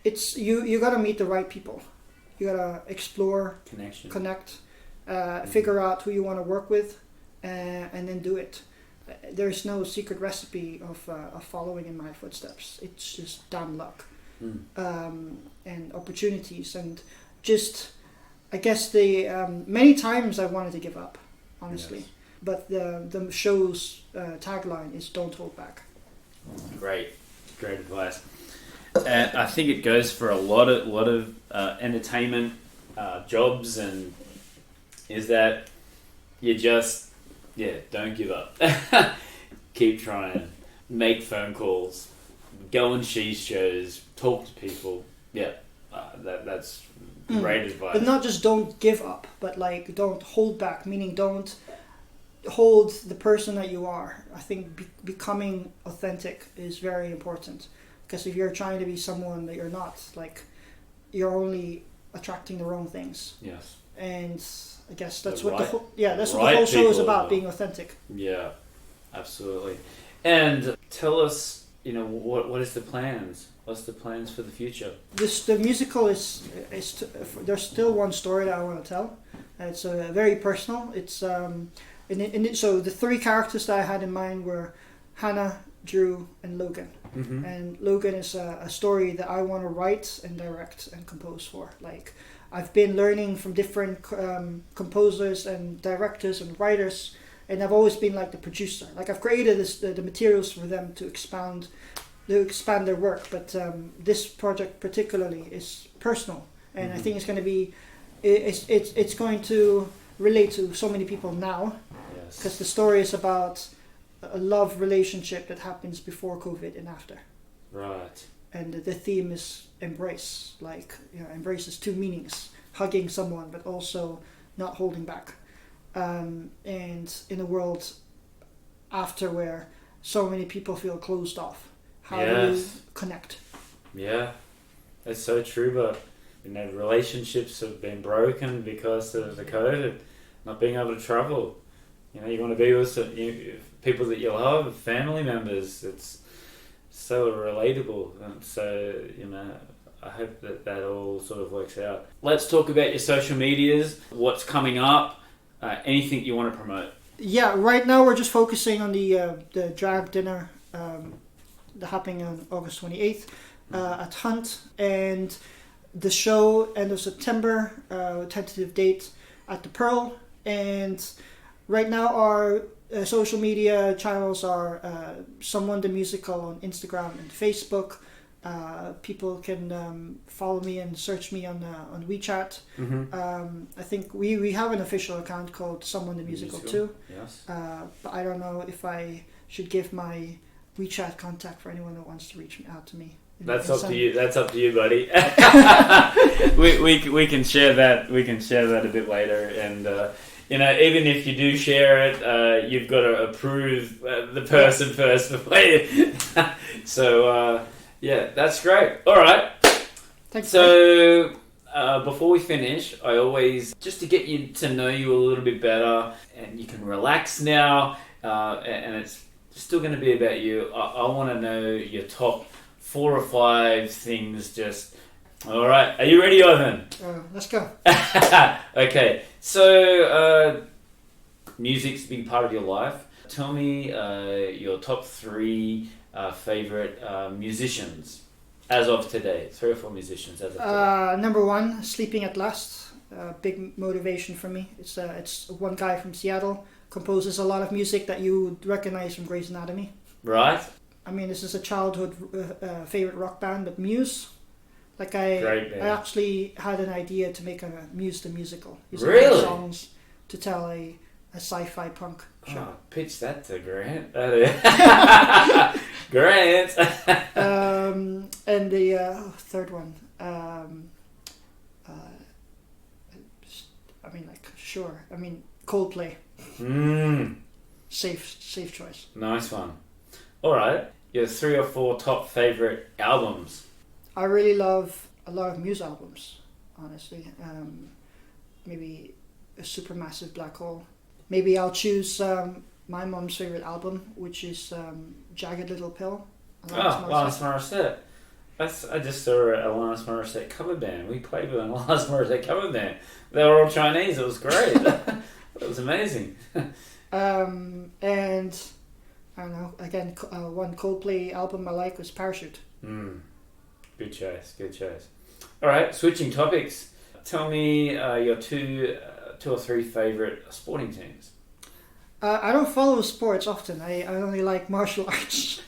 it's, you got to meet the right people. You got to explore, connect, figure out who you want to work with, and then do it. There's no secret recipe of following in my footsteps. It's just damn luck, and opportunities, and just, I guess many times I wanted to give up, honestly. Yes. But the show's tagline is "Don't hold back." Great advice. And I think it goes for a lot of entertainment jobs, and is that you just don't give up. Keep trying, make phone calls, go on cheese shows, talk to people. That's great advice. But not just don't give up, but like don't hold back, meaning don't hold the person that you are. I think becoming authentic is very important, because if you're trying to be someone that you're not, like, you're only attracting the wrong things. Yes. And I guess that's what the whole show is about, being authentic. Yeah, absolutely. And tell us, what is the plans? What's the plans for the future? The musical is there's still one story that I want to tell. It's very personal. It's so the three characters that I had in mind were Hannah, Drew, and Logan. And Logan is a story that I want to write and direct and compose for. Like, I've been learning from different composers and directors and writers, and I've always been like the producer. Like I've created the materials for them to expand their work, but this project particularly is personal, and I think it's going to be it's going to relate to so many people now, because the story is about a love relationship that happens before COVID and after. Right. And the theme is embrace. Like, embrace has two meanings: hugging someone, but also not holding back. And in a world after where so many people feel closed off, how do you connect? Yeah, that's so true. But relationships have been broken because of the COVID, not being able to travel. You want to be with people that you love, family members. It's so relatable. So, I hope that all sort of works out. Let's talk about your social medias, what's coming up, anything you want to promote. Yeah, right now we're just focusing on the drag dinner happening on August 28th at Hunt, and the show end of September, tentative date at the Pearl. And right now our social media channels are Someone the Musical on Instagram and Facebook. People can follow me and search me on Wechat. I think we have an official account called Someone the Musical too. Yes. But I don't know if I should give my Wechat contact for anyone that wants to reach out to me. That's up to you. That's up to you, buddy. we can share that. We can share that a bit later, and even if you do share it, you've got to approve the person first before you. So that's great. All right. Thanks. So before we finish, I always just to get you to know you a little bit better, and you can relax now, and it's still going to be about you. I want to know your top 4 or 5 things. Just all right. Are you ready, Ivan? Let's go. Okay. So music's a big part of your life. Tell me your top 3 favorite musicians as of today. 3 or 4 musicians as of today. Number 1, Sleeping at Last. Big motivation for me. It's one guy from Seattle. Composes a lot of music that you would recognize from Grey's Anatomy. Right. I mean, this is a childhood favorite rock band, but Muse. Like I actually had an idea to make a Muse the musical. Using really? Songs to tell a sci-fi punk show. Oh, pitch that to Grant. Grant. And the third one. Coldplay. Safe choice. Nice one. All right. Your 3 or 4 top favorite albums. I really love a lot of Muse albums, honestly. Maybe a Supermassive Black Hole. Maybe I'll choose my mom's favorite album, which is Jagged Little Pill. Alanis Morissette. I just saw a Alanis Morissette cover band. We played with an Alanis Morissette cover band. They were all Chinese. It was great. It was amazing. And I don't know. Again, one Coldplay album I like was Parachute. Good choice. All right, switching topics. Tell me your 2 or 3 favorite sporting teams. I don't follow sports often. I only like martial arts.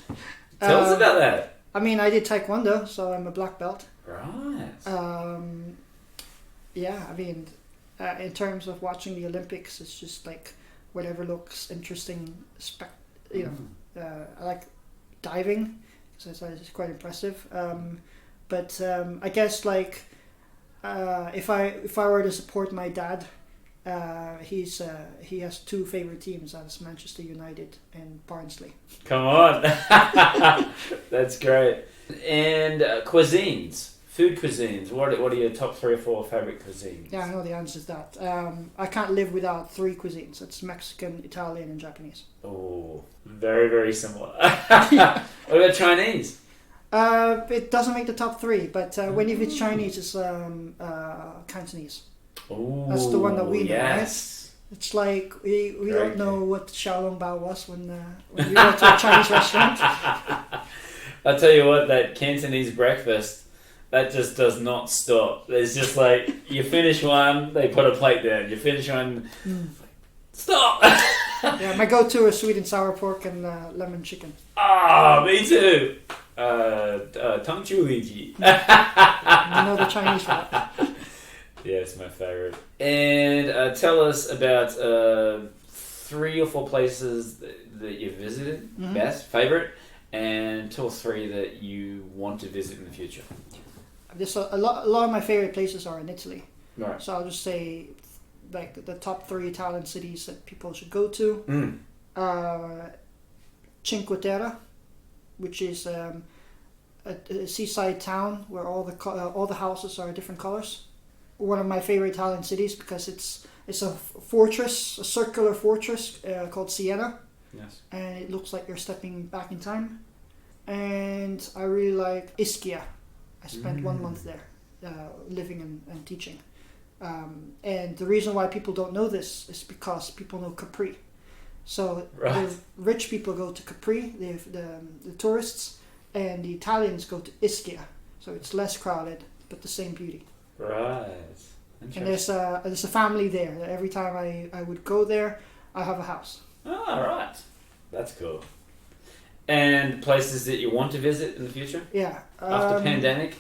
Tell us about that. I mean, I did Taekwondo, so I'm a black belt. Right. Yeah, I mean, in terms of watching the Olympics, it's just like whatever looks interesting. I like diving, so it's quite impressive. But I guess like if I were to support my dad, he has 2 favorite teams. That's Manchester United and Barnsley. Come on, that's great. And food cuisines. What are your top 3 or 4 favorite cuisines? Yeah, I know the answer to that. I can't live without 3 cuisines. It's Mexican, Italian, and Japanese. Oh, very, very similar. What about Chinese? It doesn't make the top 3, but when if it's Chinese, it's Cantonese. Ooh, that's the one that we know, yes. Right? It's like we don't know what Xiaolongbao was when we went to a Chinese restaurant. I'll tell you what, that Cantonese breakfast, that just does not stop. There's just like, you finish one, they put a plate down. You finish one, stop! Yeah, my go-to is sweet and sour pork and lemon chicken. Ah, me too. Tang Chu Li Ji. You know the Chinese for that. Yeah, it's my favorite. And tell us about 3 or 4 places that you've visited, best, favorite, and 2 or 3 that you want to visit in the future. There's a lot of my favorite places are in Italy. Right. So I'll just say like the top 3 Italian cities that people should go to. Cinque Terre, which is a seaside town where all the houses are different colors. One of my favorite Italian cities because it's a fortress, a circular fortress called Siena. Yes. And it looks like you're stepping back in time. And I really like Ischia. I spent 1 month there, living and teaching. And the reason why people don't know this is because people know Capri. So the rich people go to Capri, the tourists, and the Italians go to Ischia. So it's less crowded, but the same beauty. Right. And there's a family there. Every time I would go there, I have a house. Oh, right. That's cool. And places that you want to visit in the future? Yeah. After pandemic?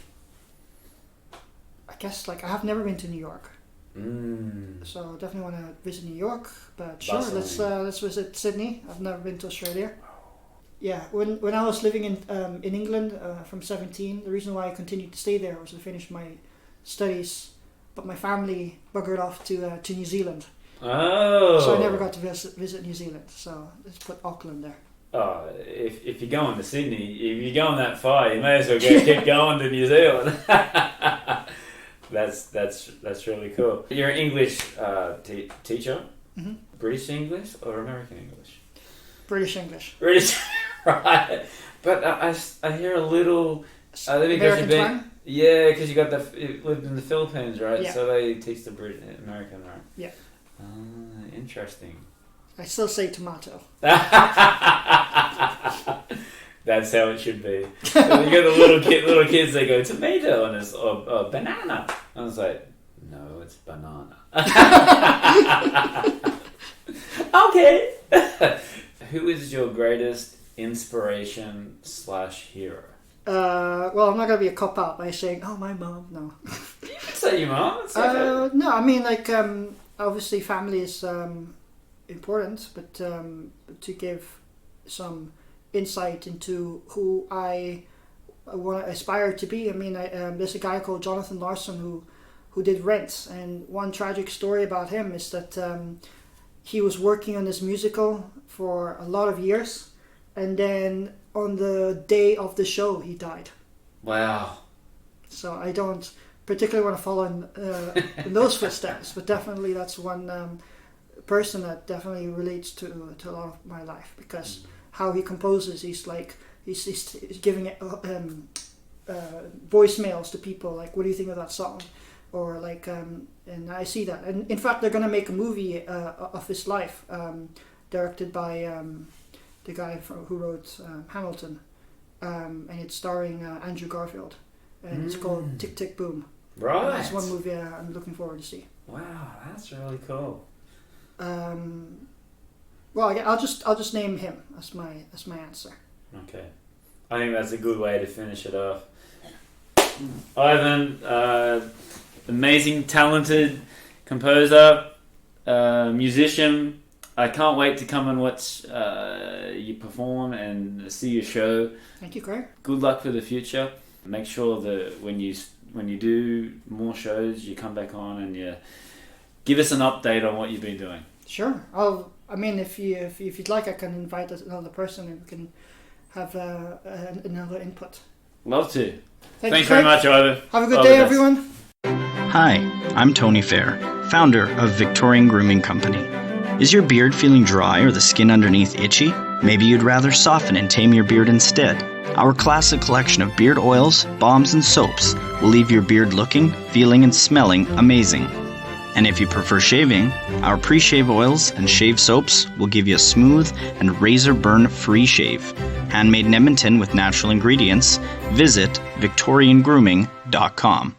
I guess I have never been to New York. Mm. So definitely want to visit New York. But sure, Bustling. let's visit Sydney. I've never been to Australia. Yeah, when I was living in England from 17, the reason why I continued to stay there was to finish my studies, but my family buggered off to New Zealand. Oh. So I never got to visit New Zealand. So let's put Auckland there. Oh, if you're going to Sydney, if you're going that far, you may as well keep going to New Zealand. That's really cool. You're an English teacher. Mm-hmm. British English or American English? British English. British, right? But I hear a little. American twang? Yeah, because you lived in the Philippines, right? Yeah. So they teach the American, right? Yeah. Interesting. I still say tomato. That's how it should be. So you got the little kids. They go tomato and it's or banana. I was like, no, it's banana. Okay. Who is your greatest inspiration / hero? Well, I'm not gonna be a cop out by saying, "Oh, my mom." No. You can say your mom. It's okay. No, I mean obviously family is important, but to give some insight into who I want to aspire to be. I mean, there's a guy called Jonathan Larson who did Rent, and one tragic story about him is that he was working on this musical for a lot of years, and then on the day of the show he died. Wow. So I don't particularly want to follow in those footsteps, but definitely that's one person that definitely relates to a lot of my life, because how he composes, he's giving voicemails to people like, what do you think of that song, or and I see that, and in fact they're going to make a movie of his life, directed by the guy who wrote Hamilton, and it's starring Andrew Garfield, and it's called Tick Tick Boom. Right. And that's one movie I'm looking forward to see. Wow, that's really cool. Well, I'll just name him as my answer. Okay, I think that's a good way to finish it off. Ivan, amazing, talented composer, musician. I can't wait to come and watch you perform and see your show. Thank you, Craig. Good luck for the future. Make sure that when you do more shows, you come back on and you give us an update on what you've been doing. Sure. If you'd like, I can invite another person and we can have another input. Love to. Thanks very much, Ivan. Have a good day, everyone. Hi, I'm Tony Fair, founder of Victorian Grooming Company. Is your beard feeling dry or the skin underneath itchy? Maybe you'd rather soften and tame your beard instead. Our classic collection of beard oils, balms, and soaps will leave your beard looking, feeling, and smelling amazing. And if you prefer shaving, our pre-shave oils and shave soaps will give you a smooth and razor burn-free shave. Handmade in Edmonton with natural ingredients, visit victoriangrooming.com. www.thebeardfilm.com.